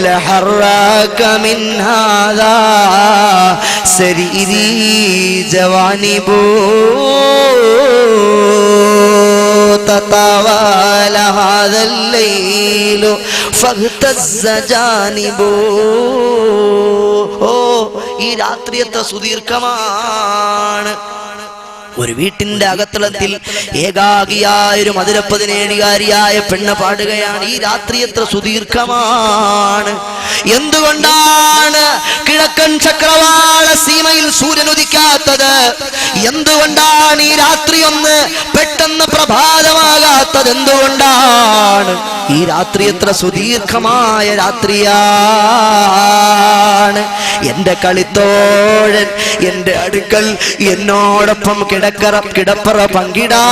ലഹറക മിൻ ഹാദാ സരീരി ജവാനിബൂ തതവാല ഹാദൽ ലൈലു ഫഹ്തസ്സ ജാനിബൂ. ഓ, ഈ രാത്രി എത്ര സുദീർഘമാണ്. ഒരു വീട്ടിന്റെ അകത്തളത്തിൽ ഏകാഗിയായൊരു 17-കാരിയായ പെണ്ണ് പാടുകയാണ്, ഈ രാത്രി എത്ര സുദീർഘമാണ്. എന്തുകൊണ്ടാണ് കിഴക്കൻ ചക്രവാള സീമയിൽ സൂര്യൻ ഉദിക്കാത്തത്? എന്തുകൊണ്ടാണ് ഈ രാത്രി ഒന്ന് പെട്ടെന്ന് പ്രഭാതമാകാത്തത്? എന്തുകൊണ്ടാണ്? ഈ രാത്രി എത്ര സുദീർഘമായ രാത്രിയാണ്. എന്റെ കളിത്തോഴൻ എന്റെ അടുക്കൽ എന്നോടൊപ്പം കിടപ്പറ പങ്കിടാൻ,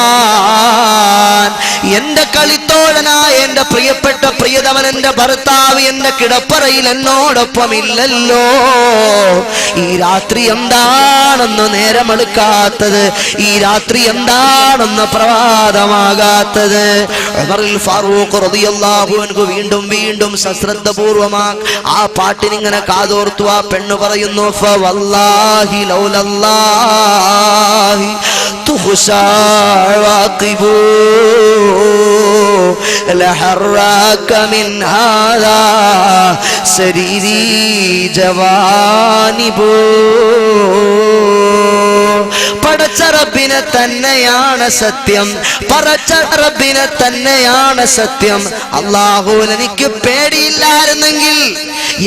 എന്റെ കളിത്തോഴനായ എന്റെ പ്രിയപ്പെട്ട പ്രിയതമൻ എന്റെ ഭർത്താവ് എന്റെ കിടപ്പറയിൽ എന്നോടൊപ്പം ഇല്ലല്ലോ. ഈ രാത്രി എന്താണെന്ന് നേരമെടുക്കാത്തത്? ഈ രാത്രി എന്താണെന്ന് പ്രഭാതമാകാത്തത്? ഉമറുൽ ഫാറൂഖ് റളിയല്ലാഹു അൻഹു വീണ്ടും വീണ്ടും സശ്രദ്ധപൂർവമാ ആ പാട്ടിനിങ്ങനെ കാതോർത്തു. ആ പെണ്ണ് പറയുന്നു, ഫവല്ലാഹി ലൗലല്ലാഹി തുഖ്ശാ വഖിബൂ ലഹറക മിൻ ഹാദാ സരീരി ജവാനിബൂ. പടച്ച റബ്ബിനെ തന്നെയാണ് സത്യം, പടച്ച റബ്ബിനെ തന്നെയാണ് സത്യം. അല്ലാഹുവിനെ എനിക്ക് പേടിയില്ലായിരുന്നെങ്കിൽ,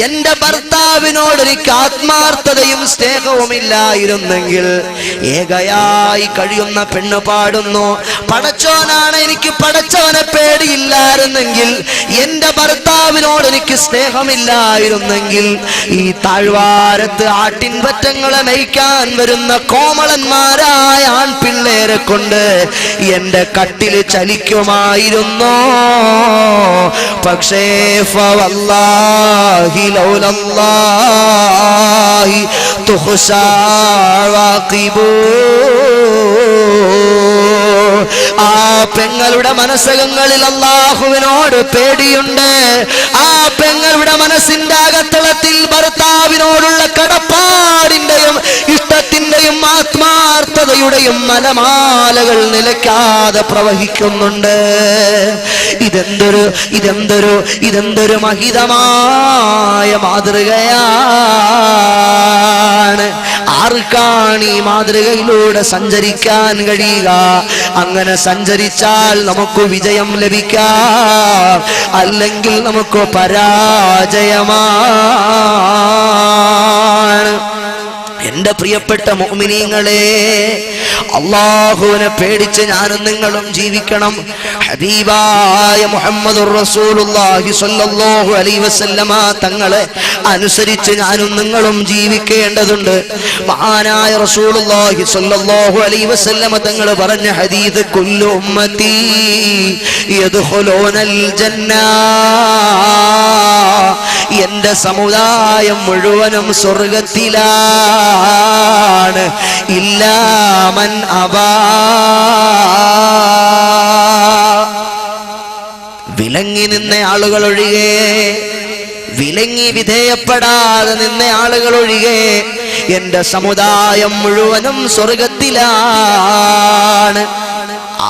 എന്റെ ഭർത്താവിനോട് എനിക്ക് ആത്മാർത്ഥതയും സ്നേഹവും ഇല്ലായിരുന്നെങ്കിൽ, ഏകയായി കഴിയുന്ന പെണ്ണ് പാടുന്നു, പടച്ചോനാണ് എനിക്ക് പടച്ചവനെ പേടിയില്ലായിരുന്നെങ്കിൽ, എന്റെ ഭർത്താവിനോട് എനിക്ക് സ്നേഹമില്ലായിരുന്നെങ്കിൽ, ഈ താഴ്വാരത്ത് ആട്ടിൻപറ്റങ്ങളെ നയിക്കാൻ വരുന്ന കോമളന്മാരായ ആൺപിള്ളേരെ കൊണ്ട് എന്റെ കട്ടില് ചലിക്കുമായിരുന്നോ? പക്ഷേ ഫവല്ലാഹി ലൗലല്ലാഹി തുഖ്ശാ വഖിബൂ. ആ പെങ്ങളുടെ മനസ്സകങ്ങളിൽ അല്ലാഹുവിനോട് പേടിയുണ്ട്. ആ പെങ്ങളുടെ മനസ്സിന്റെ അകത്തളത്തിൽ ഭർത്താവിനോടുള്ള കടപ്പാടിന്റെയും ഇഷ്ടത്തിന്റെയും ആത്മാർത്ഥതയുടെയും മലമാലകൾ നിലയ്ക്കാതെ പ്രവഹിക്കുന്നുണ്ട്. ഇതെന്തൊരു മഹിതമായ മാതൃകയാണ്. ആർക്കാണ് ഈ മാതൃകയിലൂടെ സഞ്ചരിക്കാൻ കഴിയുക? അങ്ങനെ സഞ്ചരിച്ചാൽ നമുക്ക് വിജയം ലഭിക്കാം, അല്ലെങ്കിൽ നമുക്ക് പരാജയമാണ്. എന്റെ പ്രിയപ്പെട്ട മുഅ്മിനീങ്ങളെ, അല്ലാഹുവിനെ പേടിച്ച് ഞാനും നിങ്ങളും ജീവിക്കണം. ഹബീബായ മുഹമ്മദുർ റസൂലുള്ളാഹി സ്വല്ലല്ലാഹു അലൈഹി വസല്ലമ തങ്ങളെ അനുസരിച്ച് ഞാനും നിങ്ങളും ജീവിക്കേണ്ടതുണ്ട്. മഹാനായ റസൂലുള്ളാഹി സ്വല്ലല്ലാഹു അലൈഹി വസല്ലമ തങ്ങൾ പറഞ്ഞ ഹദീസ്, കുല്ലു ഉമ്മത്തി യദ്ഖുലൂനൽ ജന്ന, എന്റെ സമുദായം മുഴുവനും സ്വർഗ്ഗത്തിലാണ്, ഇല്ലാ മൻ അബാ. വിലങ്ങി നിന്ന ആളുകൾ ഒഴികെ, വിലങ്ങി വിധേയപ്പെടാതെ നിന്ന ആളുകൾ ഒഴികെ എന്റെ സമുദായം മുഴുവനും സ്വർഗ്ഗത്തിലാണ്.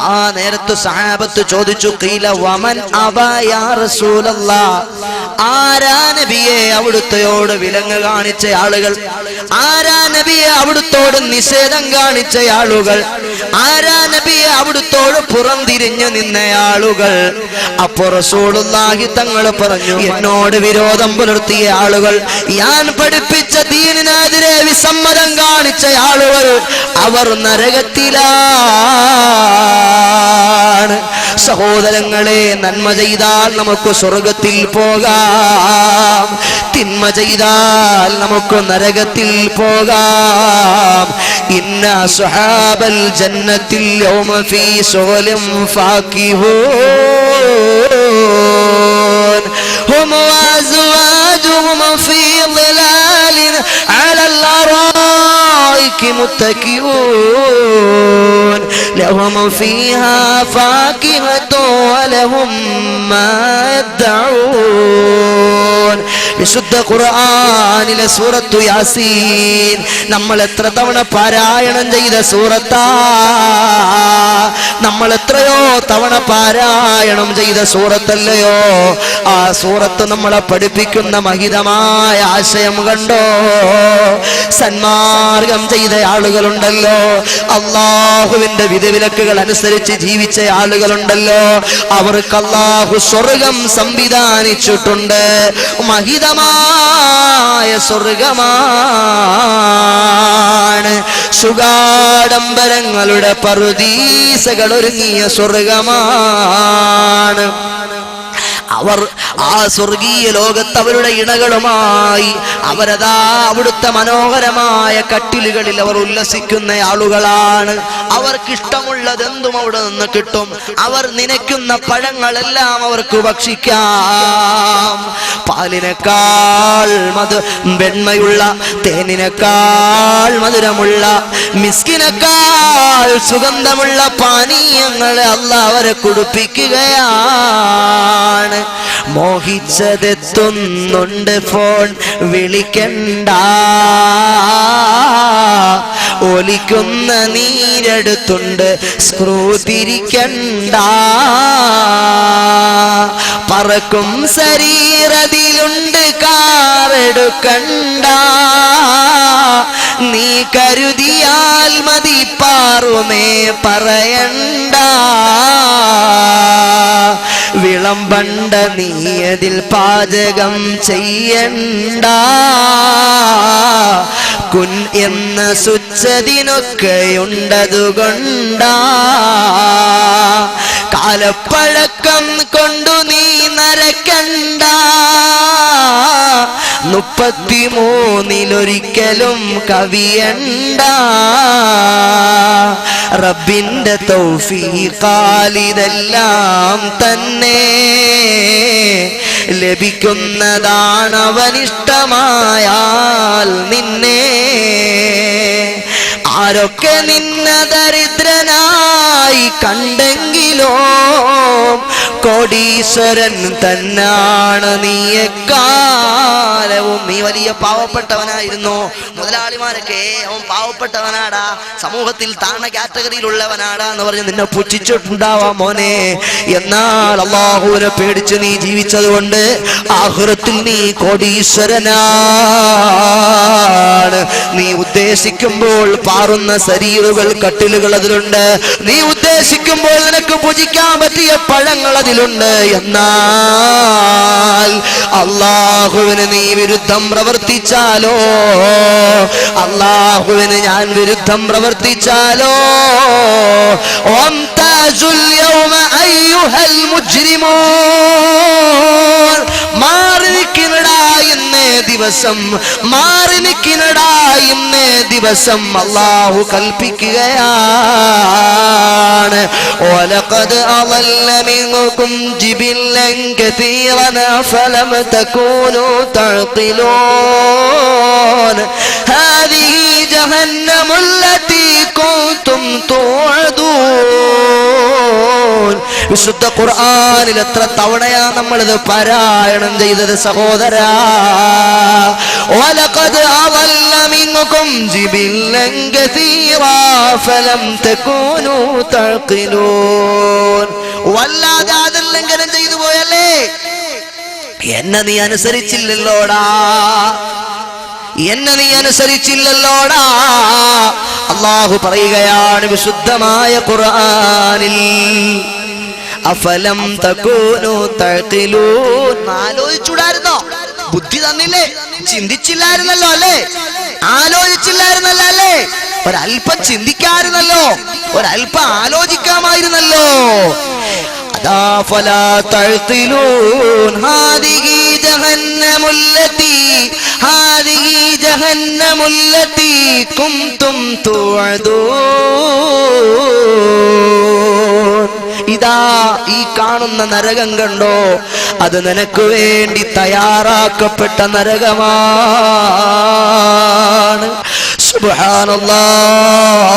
ആ നേരത്ത് സഹാബത്ത് ചോദിച്ചു, ഖീല വമൻ അബാ യാ റസൂലല്ലാഹ്, ആരാ നബിയെ അവിടുത്തെയോട് വിലങ്ങ് കാണിച്ച ആളുകൾ? ആരാ നബിയെ അവിടുത്തോട് നിഷേധം കാണിച്ച ആളുകൾ? ആരാ നബിയെ അവിടുത്തോട് പുറംതിരിഞ്ഞു നിന്നയാളുകൾ? അപ്പോൾ റസൂലുള്ളാഹി തങ്ങൾ പറഞ്ഞു, എന്നോട് വിരോധം പുലർത്തിയ ആളുകൾ, ഞാൻ പഠിപ്പിച്ച ദീനിനെതിരെ വിസമ്മതം കാണിച്ച ആളുകൾ, അവർ നരകത്തിലാണ്. സഹോദരങ്ങളെ, നന്മ ചെയ്താൽ നമുക്ക് സ്വർഗത്തിൽ പോകാം, തിന്മ ചെയ്താൽ നമുക്ക് നരകത്തിൽ പോകാം. ഇന്ന അസ്ഹാബൽ ജന്നത്തിൽ യൗമ ഫീ ശുഗ്ലിൻ ഫാകിഹൂൻ ഹും വഅസ്വാജുഹും ഫീ ളിലാലിൻ അലൽ അറായിക മുത്തഖിഊൻ ലഹും ഫീഹാ ഫാകിഹതു വലഹും മാ യദ്ഊൻ. വിശുദ്ധ ഖുർആനിലെ സൂറത്തു യാസീൻ നമ്മൾ എത്ര തവണ പാരായണം ചെയ്ത സൂറത്താ, നമ്മൾ എത്രയോ തവണ പാരായണം ചെയ്ത സൂറത്തല്ലയോ. ആ സൂറത്ത് നമ്മളെ പഠിപ്പിക്കുന്ന മഹിതമായ ആശയം കണ്ടോ. സന്മാർഗം ചെയ്ത ആളുകളുണ്ടല്ലോ, അള്ളാഹുവിന്റെ വിധിവിലക്കുകൾ അനുസരിച്ച് ജീവിച്ച ആളുകളുണ്ടല്ലോ, അവർക്ക് അള്ളാഹു സ്വർഗം സംവിധാനിച്ചിട്ടുണ്ട്. മഹിതമായ സ്വർഗമാണ്, സുഗാഡംബരങ്ങളുടെ പറുദീസകൾ ഒരുങ്ങിയ സ്വർഗമാണ്. അവർ ആ സ്വർഗീയ ലോകത്ത് അവരുടെ ഇണകളുമായി അവരതാ അവിടുത്തെ മനോഹരമായ കട്ടിലുകളിൽ അവർ ഉല്ലസിക്കുന്ന ആളുകളാണ്. അവർക്കിഷ്ടമുള്ളതെന്തും അവിടെ നിന്ന് കിട്ടും. അവർ നനയ്ക്കുന്ന പഴങ്ങളെല്ലാം അവർക്ക് ഭക്ഷിക്കാം. പാലിനേക്കാൾ വെണ്മയുള്ള, തേനിനേക്കാൾ മധുരമുള്ള, മിസ്കിനേക്കാൾ സുഗന്ധമുള്ള പാനീയങ്ങളെ അല്ലാഹു അവരെ കുടിപ്പിക്കുകയാണ്. മോഹിച്ചതെത്തുന്നുണ്ട്, ഫോൺ വിളിക്കണ്ട, ഒലിക്കുന്ന നീരെടുത്തുണ്ട്, സ്ക്രൂ തിരിക്കണ്ട, പറക്കും ശരീരത്തിലുണ്ട്, കാറെടുക്കണ്ട, നീ കരുതിയാൽ മതി, പാറുമേ പറയണ്ട, വിളമ്പണ്ട നീയതിൽ പാചകം ചെയ്യണ്ട, കുൻ എന്ന സുച്ചതിനൊക്കെയുണ്ടതുകൊണ്ടാ, കാലപ്പഴക്കം കൊണ്ടു നീ നരക്കണ്ട, 33 കവിയണ്ട, റബ്ബിന്റെ തൗഫീഖാൽ ഇതെല്ലാം തന്നെ ലഭിക്കുന്നതാണ് അവനിഷ്ടമായാൽ നിന്നെ. ആരൊക്കെ നിന്ന ദരിദ്രനായി കണ്ടെങ്കിലോ കോടീശ്വരൻ തന്നാണ് നീ എക്കാലവും. നീ വലിയ പാവപ്പെട്ടവനായിരുന്നു, മുതലാളിമാരൊക്കെ അവൻ പാവപ്പെട്ടവനാടാ, സമൂഹത്തിൽ താഴ്ന്ന കാറ്റഗറിയിലുള്ളവനാടാ എന്ന് പറഞ്ഞ് നിന്നെ പുച്ഛിച്ചിട്ടുണ്ടാവാം മോനെ. എന്നാൽ അല്ലാഹുവിനെ പേടിച്ച് നീ ജീവിച്ചത് കൊണ്ട് ആഖിറത്തിൽ നീ കോടീശ്വരനാണ്. നീ ഉദ്ദേശിക്കുമ്പോൾ പാറുന്ന ശരീറുകൾ, കട്ടിലുകൾ അതിലുണ്ട്. നീ ഉദ്ദേശിക്കുമ്പോൾ നിനക്ക് ഭുജിക്കാൻ പറ്റിയ പഴങ്ങൾ അതിലുണ്ട്. എന്നാൽ അല്ലാഹുവിന് നീ വിരുദ്ധം പ്രവർത്തിച്ചാലോ, അല്ലാഹുവിന് ഞാൻ വിരുദ്ധം പ്രവർത്തിച്ചാലോ, വംതാസുൽ യൗമ അയ്യുഹൽ മുജ്രിമൂൻ, മാറി നിൽക്കിനടാ ഇന്നേ ദിവസം, മാറി നിൽക്കിനടാ ഇന്നേ ദിവസം അല്ലാഹു കൽപ്പിക്കുകയാണ്. വലഖദ് അളല്ല മിൻകും ജിബില്ലൻ കതീറൻ ഫലം തകൂനു തഅഖിലൂൻ ഹാദിഹി ജഹന്നമുല്ലതി കുൻതും തുഅദൂൻ. വിശുദ്ധ ഖുർആനിൽ എത്ര തവണയാ നമ്മളിത് പാരായണം ചെയ്തത് സഹോദരാ. വലഖദ് അളല്ല മിൻകും ജിബില്ലൻ കതീറാ ഫലം തകൂനു തഅഖിലൂൻ. വല്ലാതെ അതിലംഘനം ചെയ്തു പോയല്ലേ, എന്നെ നീ അനുസരിച്ചില്ലല്ലോടാ, എന്നെ നീ അനുസരിച്ചില്ലല്ലോടാ. അല്ലാഹു പറയുകയാണ് വിശുദ്ധമായ ഖുർആനിൽ, അഫലം തകൂനു തഅഖിലൂൻ. ആലോചിച്ചൂടായിരുന്നോ? ബുദ്ധി തന്നില്ലേ? ചിന്തിച്ചില്ലായിരുന്നല്ലോ അല്ലേ? ആലോചിച്ചില്ലായിരുന്നല്ലോ അല്ലേ? ഒരല്പം ചിന്തിക്കാമായിരുന്നല്ലോ, ഒരല്പം ആലോചിക്കാമായിരുന്നല്ലോ. അതാ ഫലാ തഅഖിലൂൻ ഹാദിഹി ജഹന്നമുല്ലതി, ഹാദിഹി ജഹന്നമുല്ലതി കുൻതും തുഅദൂൻ. ഇതാ ഈ കാണുന്ന നരകം കണ്ടോ, അത് നിനക്ക് വേണ്ടി തയ്യാറാക്കപ്പെട്ട നരകമാണ്. സുബ്ഹാനല്ലാഹ്.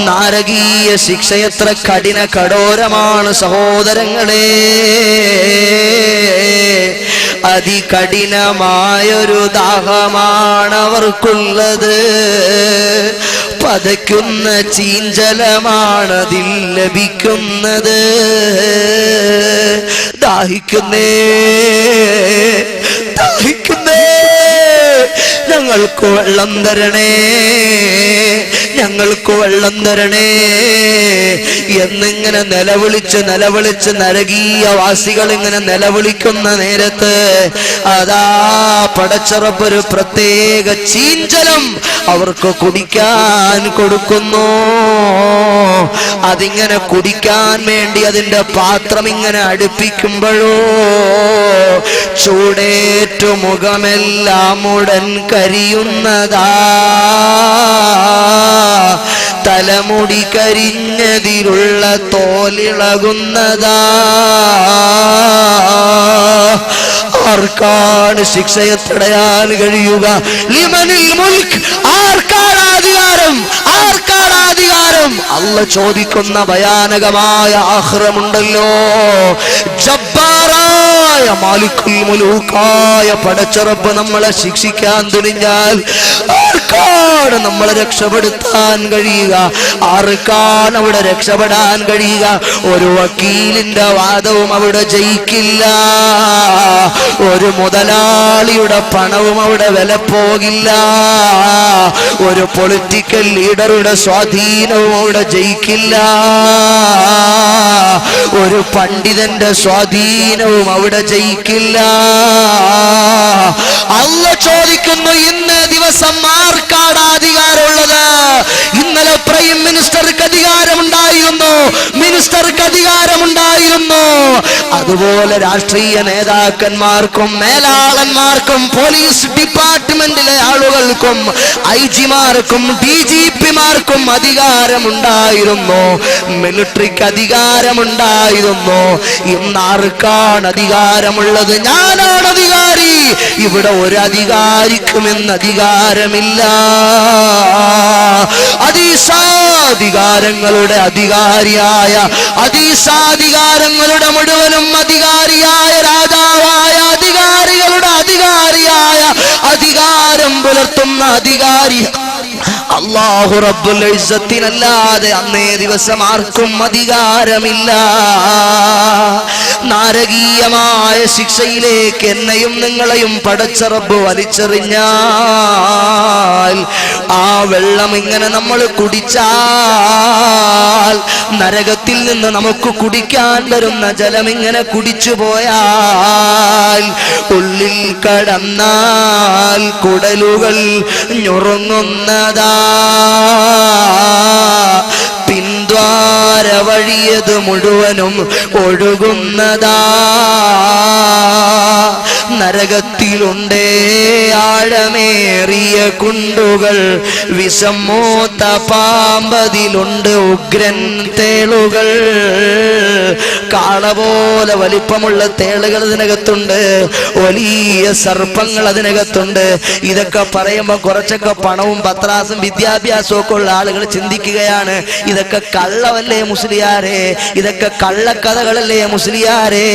നാരകീയ ശിക്ഷ എത്ര കഠിന കഠോരമാണ് സഹോദരങ്ങളെ. അതികഠിനമായൊരു ദാഹമാണ് അവർക്കുള്ളത്. പതയ്ക്കുന്ന ചീഞ്ചലമാണതിൽ ലഭിക്കുന്നത്. ദാഹിക്കുന്നേ ദാഹിക്കുന്നേ, ഞങ്ങൾക്ക് വെള്ളം തരണേ, ഞങ്ങൾക്ക് വെള്ളം തരണേ എന്നിങ്ങനെ നിലവിളിച്ച് നരകീയവാസികൾ ഇങ്ങനെ നിലവിളിക്കുന്ന നേരത്ത് അതാ പടച്ചറപ്പ് ഒരു പ്രത്യേക ചീഞ്ചലം അവർക്ക് കുടിക്കാൻ കൊടുക്കുന്നു. അതിങ്ങനെ കുടിക്കാൻ വേണ്ടി അതിന്റെ പാത്രം ഇങ്ങനെ അടുപ്പിക്കുമ്പോഴോ ചൂടേറ്റു മുഖമെല്ലാം ഉടൻ കരിയുന്നതാ. തലമുടി കരിഞ്ഞതിലുള്ള തോലിളകുന്നതാ. ആർക്കാണ് ശിക്ഷയെ തടയാൻ കഴിയുക? ലിമനിൽ മുൽക്ക്, ആർക്കാണ് അധികാരം? ആർക്കാണ് അധികാരം? അല്ലാഹ് ചോദിക്കുന്ന ഭയാനകമായ ആഖിറമുണ്ടല്ലോ. ജബ്ബാറായ മാലിക്കുൽ മുലൂക്കായ പടച്ചറബ് നമ്മളെ ശിക്ഷിക്കാൻ തുനിഞ്ഞാൽ ആർക്കാണ് നമ്മളെ രക്ഷപ്പെടുത്താൻ കഴിയുക? ആർക്കാണ് അവിടെ രക്ഷപ്പെടാൻ കഴിയുക? ഒരു വക്കീലിന്റെ വാദവും അവിടെ ജയിക്കില്ല. ഒരു മുതലാളിയുടെ പണവും അവിടെ വില പോകില്ല. ഒരു പൊളിറ്റിക്കൽ ലീഡറുടെ സ്വാധീനവും അവിടെ ജയിക്കില്ല. ഒരു പണ്ഡിതന്റെ സ്വാധീനവും അവിടെ ജയിക്കില്ല. അല്ലാഹ് ചോദിക്കുന്നു, ഇന്ന് ദിവസം ആർക്കാണ് അധികാരമുള്ളത്? ഇന്നലെ പ്രൈം മിനിസ്റ്റർക്ക് അധികാരമുണ്ടായിരുന്നു, മിനിസ്റ്റർക്ക് അധികാരമുണ്ടായിരുന്നു. അതുപോലെ രാഷ്ട്രീയ നേതാക്കന്മാർക്കും മേലാളന്മാർക്കും പോലീസ് ഡിപ്പാർട്ട്മെന്റിലെ ആളുകൾക്കും IG-മാർക്കും DGP-മാർക്കും അധികാരമുണ്ടായിരുന്നു, മിലിറ്ററിക്ക് അധികാരമുണ്ടായിരുന്നു. ഇന്ന് ആർക്കാണ് അധികാരമുള്ളത്? ഞാനാണ് അധികാരി. ഇവിടെ ഒരു അധികാരിക്കും ഇന്ന് അധികാരമില്ല. അതീശാധികാരങ്ങളുടെ അധികാരിയായ, അതീശാധികാരങ്ങളുടെ മുഴുവനും അധികാരിയായ രാജാവായ, അധികാരികളുടെ അധികാരിയായ, അധികാരം പുലർത്തുന്ന അധികാരി അല്ലാഹു റബ്ബുൽ ഇസ്സത്തിനല്ലാതെ അന്നേ ദിവസം ആർക്കും അധികാരമില്ല. നാരകീയമായ ശിക്ഷയിലേക്ക് എന്നെയും നിങ്ങളെയും പടച്ച റബ്ബ് വലിച്ചെറിഞ്ഞാൽ, ആ വെള്ളം ഇങ്ങനെ നമ്മൾ കുടിച്ചാൽ, നരകത്തിൽ നിന്ന് നമുക്ക് കുടിക്കാൻ വരുന്ന ജലം ഇങ്ങനെ കുടിച്ചു പോയാൽ, ഉള്ളിൽ കടന്നാൽ കുടലുകൾ ഞുറുങ്ങുന്നതാ. പിന്ദ്വാര വഴിയത് മുഴുവനും ഒഴുകുന്നതാ. നരകത്തിലുണ്ടേ ആഴമേറിയ കുണ്ടുകൾ, വിഷം മൂത്ത പാമ്പതിലുണ്ട് ഉഗ്രൻ തേളുകൾ. കാള പോലെ വലിപ്പമുള്ള തേളുകൾ അതിനകത്തുണ്ട്, വലിയ സർപ്പങ്ങൾ അതിനകത്തുണ്ട്. ഇതൊക്കെ പറയുമ്പോൾ കുറച്ചൊക്കെ പണവും പത്രാസും വിദ്യാഭ്യാസവും ഒക്കെ ഉള്ള ആളുകൾ ചിന്തിക്കുകയാണ്, ഇതൊക്കെ കള്ളവല്ലേ മുസ്ലിയാരെ, ഇതൊക്കെ കള്ളക്കഥകളല്ലേ മുസ്ലിയാരെ.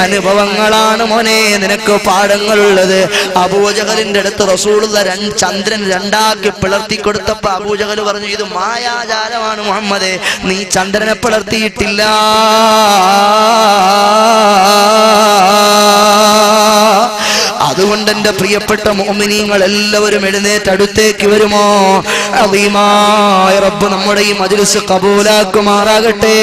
അനുഭവങ്ങളാണ് മോനെ നിനക്ക് പാഠങ്ങളുള്ളത്. അബൂജഹലിന്റെ അടുത്ത് റസൂലുള്ള ചന്ദ്രൻ രണ്ടാക്കി പിളർത്തി കൊടുത്തപ്പോ അബൂജഹൽ പറഞ്ഞു, ഇത് മായാജാലമാണ് മുഹമ്മദേ, നീ ചന്ദ്രനെ പിളർത്തിയിട്ടില്ല. അതുകൊണ്ട് എന്റെ പ്രിയപ്പെട്ട മുഅ്മിനീങ്ങൾ എല്ലാവരും എഴുന്നേറ്റ് അടുത്തേക്ക് വരുമോ? അദീമായ റബ്ബ് നമ്മുടെ ഈ മജ്ലിസ് കബൂലാക്കുമാറാകട്ടെ.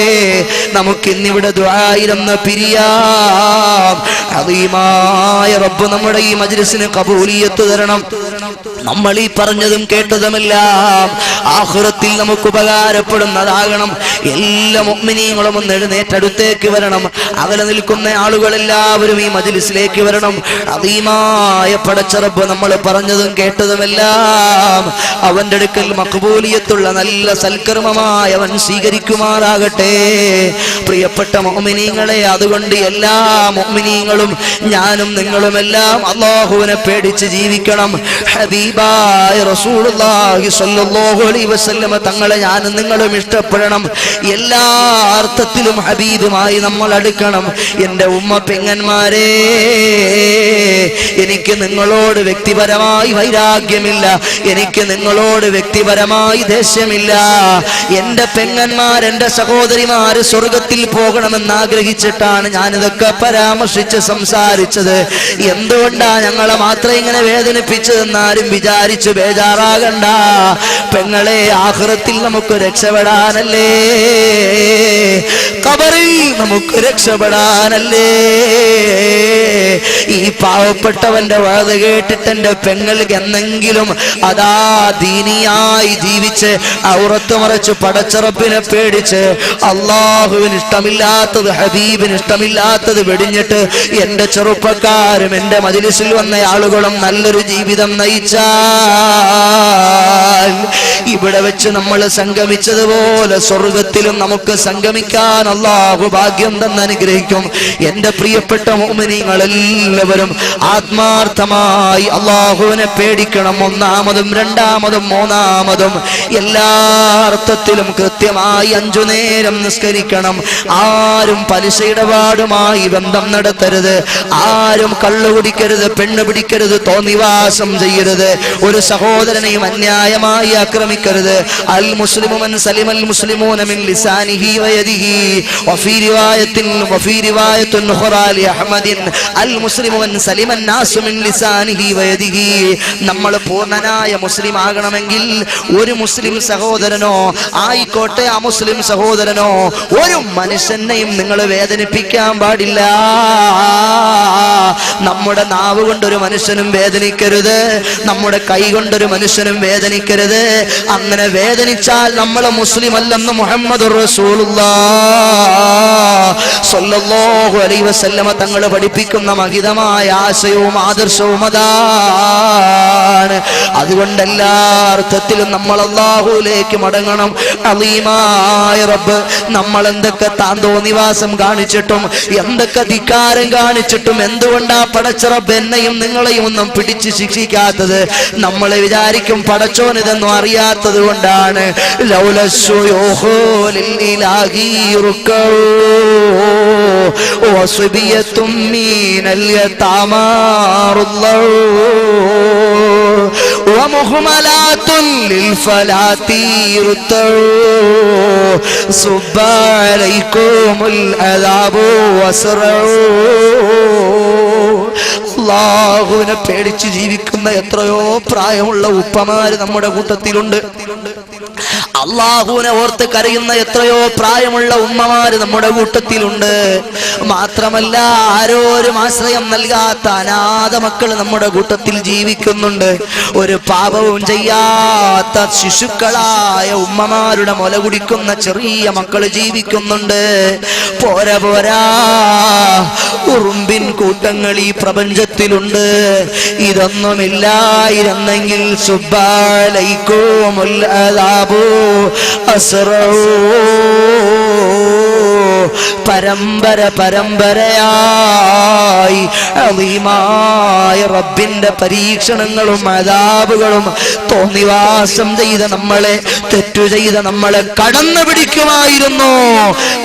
നമുക്ക് ഇന്നിവിടെ ദുആയിരന്ന് പിരിയാം. അദീമായ റബ്ബ് നമ്മുടെ ഈ മജ്ലിസിന് കബൂലിയത്ത് തരണം. നമ്മൾ ഈ പറഞ്ഞതും കേട്ടതുമെല്ലാം ആഖിറത്തിൽ നമുക്ക് ഉപകാരപ്പെടുന്നതാകണം. എല്ലാ മുഅ്മിനീങ്ങളും ഒന്ന് എഴുന്നേറ്റ് അടുത്തേക്ക് വരണം. അകലെ നിൽക്കുന്ന ആളുകളെല്ലാവരും ഈ മജ്ലിസിലേക്ക് വരണം. അദീമായ പടച്ച റബ്ബ് നമ്മൾ പറഞ്ഞതും കേട്ടതുമെല്ലാം അവന്റെ അടുക്കൽ മഖ്ബൂലിയത്തുള്ള നല്ല സൽക്കർമ്മമായി അവൻ സ്വീകരിക്കുമാറാകട്ടെ. പ്രിയപ്പെട്ട മുഅ്മിനീങ്ങളെ, അതുകൊണ്ട് എല്ലാ മുഅ്മിനീങ്ങളും മുഅ്മിനീങ്ങളും ഞാനും നിങ്ങളുമെല്ലാം അല്ലാഹുവിനെ പേടിച്ച് ജീവിക്കണം. ഹബീബായ റസൂലുള്ളാഹി സ്വല്ലല്ലാഹു അലൈഹി വസല്ലമ തങ്ങളെ ഞാനും നിങ്ങളും ഇഷ്ടപ്പെടണം. എല്ലാ അർത്ഥത്തിലും ഹബീബുമായി നമ്മൾ അടുക്കണം. എൻ്റെ ഉമ്മ പെങ്ങന്മാരെ, എനിക്ക് നിങ്ങളോട് വ്യക്തിപരമായി വൈരാഗ്യമില്ല, എനിക്ക് നിങ്ങളോട് വ്യക്തിപരമായി ദേഷ്യമില്ല. എൻ്റെ പെങ്ങന്മാർ, എൻ്റെ സഹോദരിമാര് സ്വർഗത്തിൽ പോകണമെന്ന് ആഗ്രഹിച്ചിട്ടാണ് ഞാനിതൊക്കെ പരാമർശിച്ച് സംസാരിച്ചത്. എന്തുകൊണ്ടാ ഞങ്ങളെ മാത്രം ഇങ്ങനെ വേദനിപ്പിച്ചതെന്നാരും വിചാരിച്ചു ബേജാറാകണ്ട. പെങ്ങളെ, ആഖിറത്തിൽ നമുക്ക് രക്ഷപ്പെടാനല്ലേ, ഖബറിൽ നമുക്ക് രക്ഷപ്പെടാനല്ലേ. ഈ പാവപ്പെട്ടവന്റെ വാദ കേട്ടിട്ട് എന്റെ പെങ്ങൾക്ക് എന്നെങ്കിലും അതാ ദീനിയായി ജീവിച്ച് ഔറത്ത് മറച്ച് പടച്ചറപ്പിനെ പേടിച്ച് അള്ളാഹുവിന് ഇഷ്ടമില്ലാത്തത്, ഹബീബിന് ഇഷ്ടമില്ലാത്തത് വെടിഞ്ഞിട്ട് എന്റെ ചെറുപ്പക്കാരും എന്റെ മജ്‌ലിസിൽ വന്ന ആളുകളും നല്ലൊരു ജീവിതം നയിച്ചാൽ ഇവിടെ വെച്ച് നമ്മൾ സംഗമിച്ചതുപോലെ സ്വർഗത്തിലും നമുക്ക് സംഗമിക്കാൻ അല്ലാഹു ഭാഗ്യം തന്ന് അനുഗ്രഹിക്കും. എന്റെ പ്രിയപ്പെട്ട മുഅ്മിനീങ്ങളെല്ലാവരും ആത്മാർത്ഥമായി അല്ലാഹുവിനെ പേടിക്കണം. ഒന്നാമതും രണ്ടാമതും മൂന്നാമതും എല്ലാ അർത്ഥത്തിലും കൃത്യമായി 5 നേരം നിസ്കരിക്കണം. ആരും പലിശ ഇടപാടുമായി ബന്ധം നടത്തരുത്, ആരും കള്ളു കുടിക്കരുത്, പെണ്ണ് പിടിക്കരുത്, തോന്നിവാസം ചെയ്യരുത്, ഒരു സഹോദരനെയും അന്യായമായി ആക്രമിക്കരുത്. അൽ മുസ്ലിമു മൻ സലിമൽ മുസ്ലിമൂന മിൻ ലിസാനിഹി വയദിഹി വഫീ റിവായത്തുൻ ഉഖറാ ലി അഹ്മദിൻ അൽ മുസ്ലിമു മൻ സലിമൻ നാസു മിൻ ലിസാനിഹി വയദിഹി. നമ്മൾ പൂർണ്ണനായ മുസ്ലിം ആകണമെങ്കിൽ ഒരു മുസ്ലിം സഹോദരനോ ആയിക്കോട്ടെ അമുസ്ലിം സഹോദരനോ ഒരു മനുഷ്യനെയും നിങ്ങൾ വേദനിപ്പിക്കാൻ പാടില്ല. നമ്മുടെ നാവ് കൊണ്ടൊരു മനുഷ്യനും വേദനിക്കരുത്, നമ്മുടെ കൈ കൊണ്ടൊരു മനുഷ്യനും വേദനിക്കരുത്. അങ്ങനെ വേദനിച്ചാൽ നമ്മൾ മുസ്ലിം അല്ലെന്ന് മുഹമ്മദുർ റസൂലുള്ളാഹി സ്വല്ലല്ലാഹു അലൈഹി വസല്ലമ തങ്ങൾ പഠിപ്പിക്കുന്ന മഹിതമായ ആശയവും ആദർശവും അതാണ്. അതുകൊണ്ട് എല്ലാ അർത്ഥത്തിലും നമ്മൾ അല്ലാഹുവിലേക്ക് മടങ്ങണം. അലീമായ റബ്ബ് നമ്മൾ എന്തൊക്കെ താന്തോന്നിവാസം കാണിച്ചിട്ടും എന്തൊക്കെ ധിക്കാരം കാണിച്ചിട്ടും എന്തുകൊണ്ടാ പടച്ച റബ്ബ് എന്നെയും നിങ്ങളെയും ഒന്നും പിടിച്ച് ശിക്ഷിക്കാത്തത്? നമ്മളെ വിചാരിക്കും പടച്ചോൻ ഇതൊന്നും അറിയാത്തത് കൊണ്ടാണ്. ومهملات للفلاتير صب عليكم العذاب واسرعوا. അല്ലാഹുവിനെ പേടിച്ച് ജീവിക്കുന്ന എത്രയോ പ്രായമുള്ള ഉപ്പമാര് നമ്മുടെ കൂട്ടത്തിലുണ്ട്. അല്ലാഹുവിനെ ഓർത്ത് കരയുന്ന എത്രയോ പ്രായമുള്ള ഉമ്മമാര് നമ്മുടെ കൂട്ടത്തിലുണ്ട്. മാത്രമല്ല, ആരോരും ആശ്രയം നൽകാത്ത അനാഥ മക്കൾ നമ്മുടെ കൂട്ടത്തിൽ ജീവിക്കുന്നുണ്ട്. ഒരു പാപവും ചെയ്യാത്ത ശിശുക്കളായ ഉമ്മമാരുടെ മുല കുടിക്കുന്ന ചെറിയ മക്കൾ ജീവിക്കുന്നുണ്ട്. പോരാ പോരാ, ഉറുമ്പിൻ കൂട്ടങ്ങൾ ഈ പ്രപഞ്ചത്തിലുണ്ട്. ഇതൊന്നുമില്ലായിരുന്നെങ്കിൽ സുബ്ബാലൈക്കുമുൽ അദാബു അസ്റഊ. പരമ്പരയായി അളീമായ റബ്ബിന്റെ പരീക്ഷണങ്ങളും അദാബുകളും തോന്നിവാസം ചെയ്ത നമ്മളെ, തെറ്റു ചെയ്ത നമ്മളെ കടന്നു പിടിക്കുമായിരുന്നു.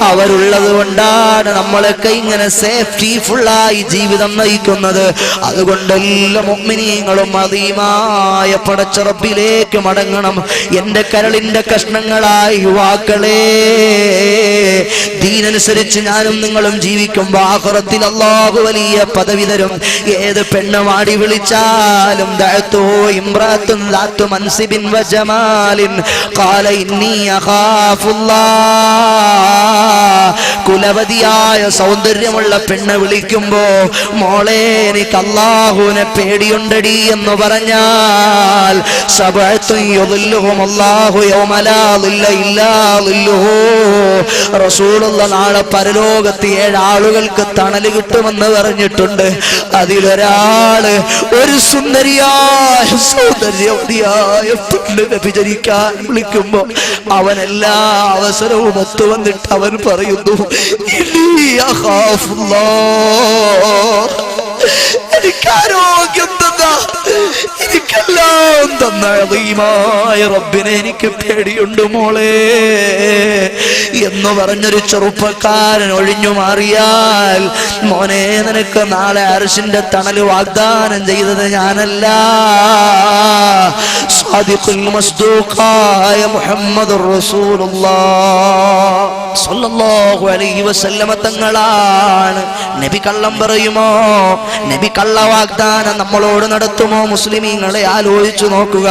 അവരുള്ളത് കൊണ്ടാണ് നമ്മളൊക്കെ ഇങ്ങനെ സേഫ്റ്റി ഫുള്ളായി ജീവിതം നയിക്കുന്നത്. അതുകൊണ്ട് എല്ലാ മുഅ്മിനീങ്ങളും അളീമായ പടച്ച റബ്ബിലേക്ക് മടങ്ങണം. എന്റെ കരളിന്റെ കഷ്ണങ്ങളായ യുവാക്കളെ, ദീനനുസരിച്ച് ഞാനും നിങ്ങളും ജീവിക്കുമ്പോൾ ആഖിറത്തിൽ അല്ലാഹു വലിയ പദവി തരും. ഏത് പെണ്ണ് മാടി വിളിച്ചാലും ദഅതു ഇംറാത്തുൻ ദാതു മൻസിബിൻ വജമാലിൻ ഖാല ഇന്നി അഖാഫുല്ലാഹ്. കുലവതിയായ സൗന്ദര്യമുള്ള പെണ്ണ് വിളിക്കുമ്പോ മോളെ എനിക്ക് അല്ലാഹുവിനെ പേടിയുണ്ടടി എന്ന് പറഞ്ഞാൽ സബഅത്തുൻ യുദില്ലുഹും അല്ലാഹു യൗമ ലാ ദില്ല ഇല്ലാ ദില്ലുഹു. റസൂലുള്ളാഹി നാളെ പരലോകത്ത് 7 ആളുകൾക്ക് തണല് കിട്ടുമെന്ന് പറഞ്ഞിട്ടുണ്ട്. അതിലൊരാള് ഒരു സുന്ദരിയായ സൗന്ദര്യവതിയായ പെണ്ണിനെ വിചരിക്കാൻ വിളിക്കുമ്പോ അവൻ എല്ലാ അവസരവും ഒത്തു വന്നിട്ട് അവൻ പറയുന്നു, എനിക്ക് ആരോഗ്യം തന്ന, എനിക്കെല്ലാം തന്ന അദീമായ റബ്ബിനെ എനിക്ക് പേടിയുണ്ട് മോളെ എന്ന് പറഞ്ഞൊരു ചെറുപ്പക്കാരൻ ഒഴിഞ്ഞു മാറിയാൽ, മോനെ നിനക്ക് നാളെ അർശിന്റെ തണല് വാഗ്ദാനം ചെയ്തത് ഞാനല്ല, സാദിഖുൽ മസ്ദൂഖായ മുഹമ്മദുർ റസൂലുള്ളാഹ് സ്വല്ലല്ലാഹു അലൈഹി വസല്ലമ തങ്ങളാണ്. നബി കള്ളം പറയുമോ? നബി കള്ള വാഗ്ദാനം നമ്മളോട് നടത്തുമോ? മുസ്ലിമീങ്ങളെ ആലോചിച്ചു നോക്കുക.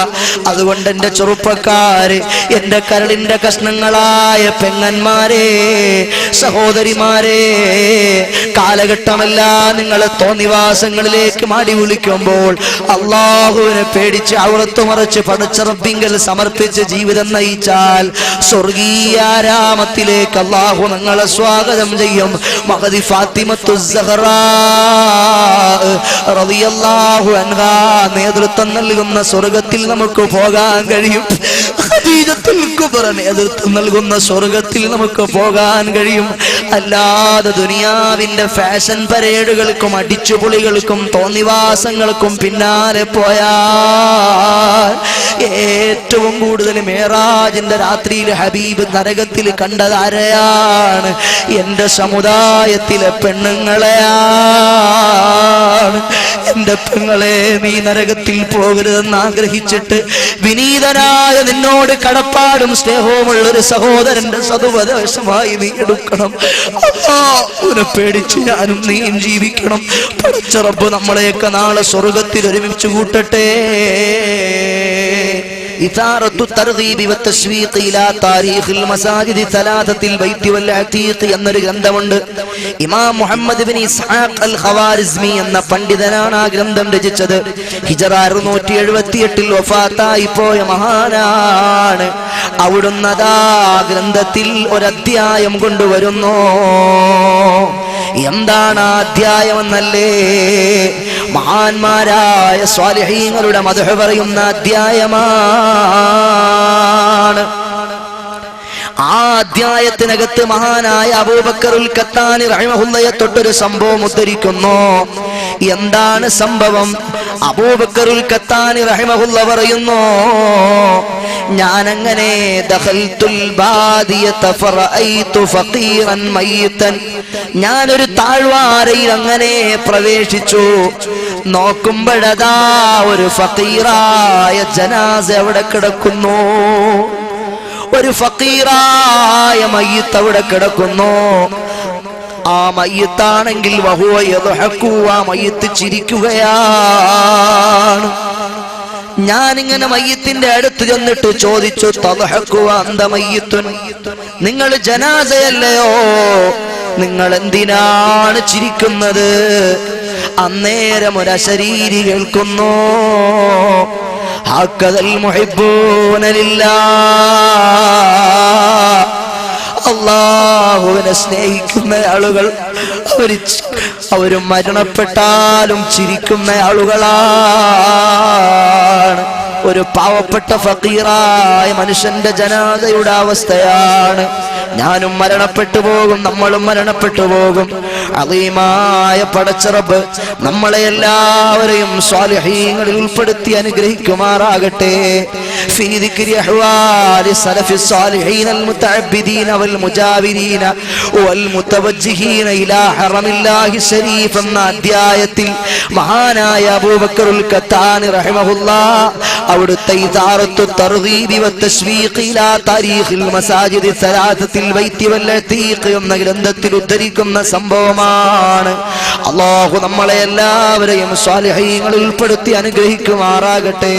അതുകൊണ്ട് എന്റെ ചെറുപ്പക്കാര്, എന്റെ കരളിന്റെ കഷ്ണങ്ങളായ പെങ്ങന്മാരെ, സഹോദരിമാരെ, കാലഘട്ടമല്ല നിങ്ങളെ തോന്നിവാസങ്ങളിലേക്ക് മാടി വിളിക്കുമ്പോൾ അള്ളാഹുവിനെ പേടിച്ച് ഔറത്ത് മറച്ച് പടച്ച റബ്ബിങ്കൽ സമർപ്പിച്ച് ജീവിതം നയിച്ചാൽ സ്വർഗീയാരാമത്തിലേക്ക് അള്ളാഹു നിങ്ങളെ സ്വാഗതം ചെയ്യും. മഹദി ഫാത്തിമത്തു സഹറാ റളിയല്ലാഹു അൻഹാ നേതൃത്വം നൽകുന്ന സ്വർഗത്തിൽ നമുക്ക് പോകാൻ കഴിയും. ഖദീജത്തുൽ കുബ്ര നേതൃത്വം നൽകുന്ന സ്വർഗത്തിൽ നമുക്ക് പോകാൻ കഴിയും. അല്ലാതെ ദുനിയാവിന്റെ ഫാഷൻ പരേഡുകൾക്കും അടിച്ചുപൊളികൾക്കും തോന്നിവാസങ്ങൾക്കും പിന്നാലെ പോയാൽ ഏറ്റവും കൂടുതൽ മേറാജിന്റെ രാത്രിയിൽ ഹബീബ് നരകത്തിൽ കണ്ടതാരെയാണ്? എന്റെ സമുദായത്തിലെ പെണ്ണുങ്ങളെയാണ്. എന്റെ പെങ്ങളെ, നീ നരകത്തിൽ പോകരുതെന്ന് ആഗ്രഹിച്ചിട്ട് വിനീതനായ നിന്നോട് കടപ്പാടും സ്നേഹവുമുള്ളൊരു സഹോദരന്റെ സതുപദേശമായി നീ എടുക്കണം. അല്ലാഹുവിനെ പേടിച്ച് ഞാനും നീയും ജീവിക്കണം. പടച്ച റബ്ബ് നമ്മളെയൊക്കെ നാളെ സ്വർഗത്തിൽ ഒരുമിച്ച് കൂട്ടട്ടെ. ഇതാറത്തു തർഗീബ് വത്തശ്വീഖ് ഇലാ താരീഖിൽ മസാജിദി സലാസത്തിൽ ബൈത്തി വൽ അതീഖ് എന്നൊരു ഗ്രന്ഥമുണ്ട്. ഇമാം മുഹമ്മദ് ഇബ്നു ഇസ്ഹാഖ് അൽ ഖവാരിസ്മി എന്ന പണ്ഡിതനാണ് ആ ഗ്രന്ഥം രചിച്ചത്. ഹിജ്റ 678 വഫാത്തായി പോയ മഹാനാണ്. അവിടുന്ന് ആ ഗ്രന്ഥത്തിൽ ഒരു അധ്യായം കൊണ്ടുവരുന്നു. എന്താണ് ആ അധ്യായം എന്നല്ലേ? മഹാന്മാരായ സ്വാലിഹീങ്ങളുടെ മദ്ഹ് പറയുന്ന അധ്യായമാണ്. ആ അധ്യായത്തിനകത്ത് മഹാനായ അബൂബക്കറുൽ ഖത്താനി റഹിമഹുല്ലയെ തൊട്ടൊരു സംഭവം ഉദ്ധരിക്കുന്നു. എന്താണ് സംഭവം? അബൂബക്കറുൽ ഖത്താനി റഹിമഹുല്ല പറയുന്നു, ഞാനങ്ങനെ ദഖൽതുൽ ബാദിയത ഫറഅയ്തു ഫഖീറൻ മയ്യിതൻ, ഞാനൊരു താഴ്വാരയിൽ അങ്ങനെ പ്രവേശിച്ചു. നോക്കുമ്പോഴതാ ഒരു ഫഖീറായ ജനാസ അവിടെ കിടക്കുന്നു. ഒരു ഫഖീറായ മയ്യിത്ത് അവിടെ കിടക്കുന്നു. ആ മയ്യിത്താണെങ്കിൽ വഹുവ യദ്ഹഖു, ആ മയ്യിത്ത് ചിരിക്കുകയാണ്. ഞാനിങ്ങനെ മയ്യിത്തിന്റെ അടുത്ത് ചെന്നിട്ട് ചോദിച്ചു, തദ്ഹഖു അന്ത മയ്യിത്തുൻ, നിങ്ങൾ ജനാസയല്ലയോ, നിങ്ങൾ എന്തിനാണ് ചിരിക്കുന്നത്? അന്നേരം ഒരു അശരീരി കേൾക്കുന്നു, ഹഖദൽ മുഹിബ്ബൂന ലില്ലാഹ്, അല്ലാഹുവിനെ സ്നേഹിക്കുന്ന ആളുകൾ അവര് മരണപ്പെട്ടാലും ചിരിക്കുന്ന ആളുകളാണ്. ഒരു പാവപ്പെട്ട ഫഖീറായ മനുഷ്യന്റെ ജനാസയുടെ അവസ്ഥയാണ്. ഞാനും മരണപ്പെട്ടു പോകും, നമ്മളും മരണപ്പെട്ടു പോകും. അദീമായ പടച്ച റബ്ബ് നമ്മളെ എല്ലാവരെയും സ്വാലിഹീങ്ങളിൽ ഉൾപ്പെടുത്തി അനുഗ്രഹിക്കുമാറാകട്ടെ. ഫീ ദിക്രി അഹ്വാലി സലഫി സ്വാലിഹീന അൽ മുതഅബ്ബിദീന വൽ മുജാവിരീന വൽ മുതവജ്ജിഹീന ഇലാ ഹറമില്ലാഹി ശരീഫ് എന്ന അധ്യായത്തിൽ മഹാനായ അബൂബക്കറുൽ ഖത്താനി റഹിമഹുല്ലാഹ് അവിടുത്തെ ഇദാറത്തു തർഗീബ് വത്തശ്വീഖ് ഇലാ താരീഖിൽ മസാജിദി സലാസത്തിൽ ബൈത്തി വൽ അതീഖ് എന്ന ഗ്രന്ഥത്തിൽ ഉദ്ധരിക്കുന്ന സംഭവമാണ്. അല്ലാഹു നമ്മളെ എല്ലാവരെയും സ്വാലിഹീങ്ങളിൽ ഉൾപ്പെടുത്തി അനുഗ്രഹിക്കുമാറാകട്ടെ.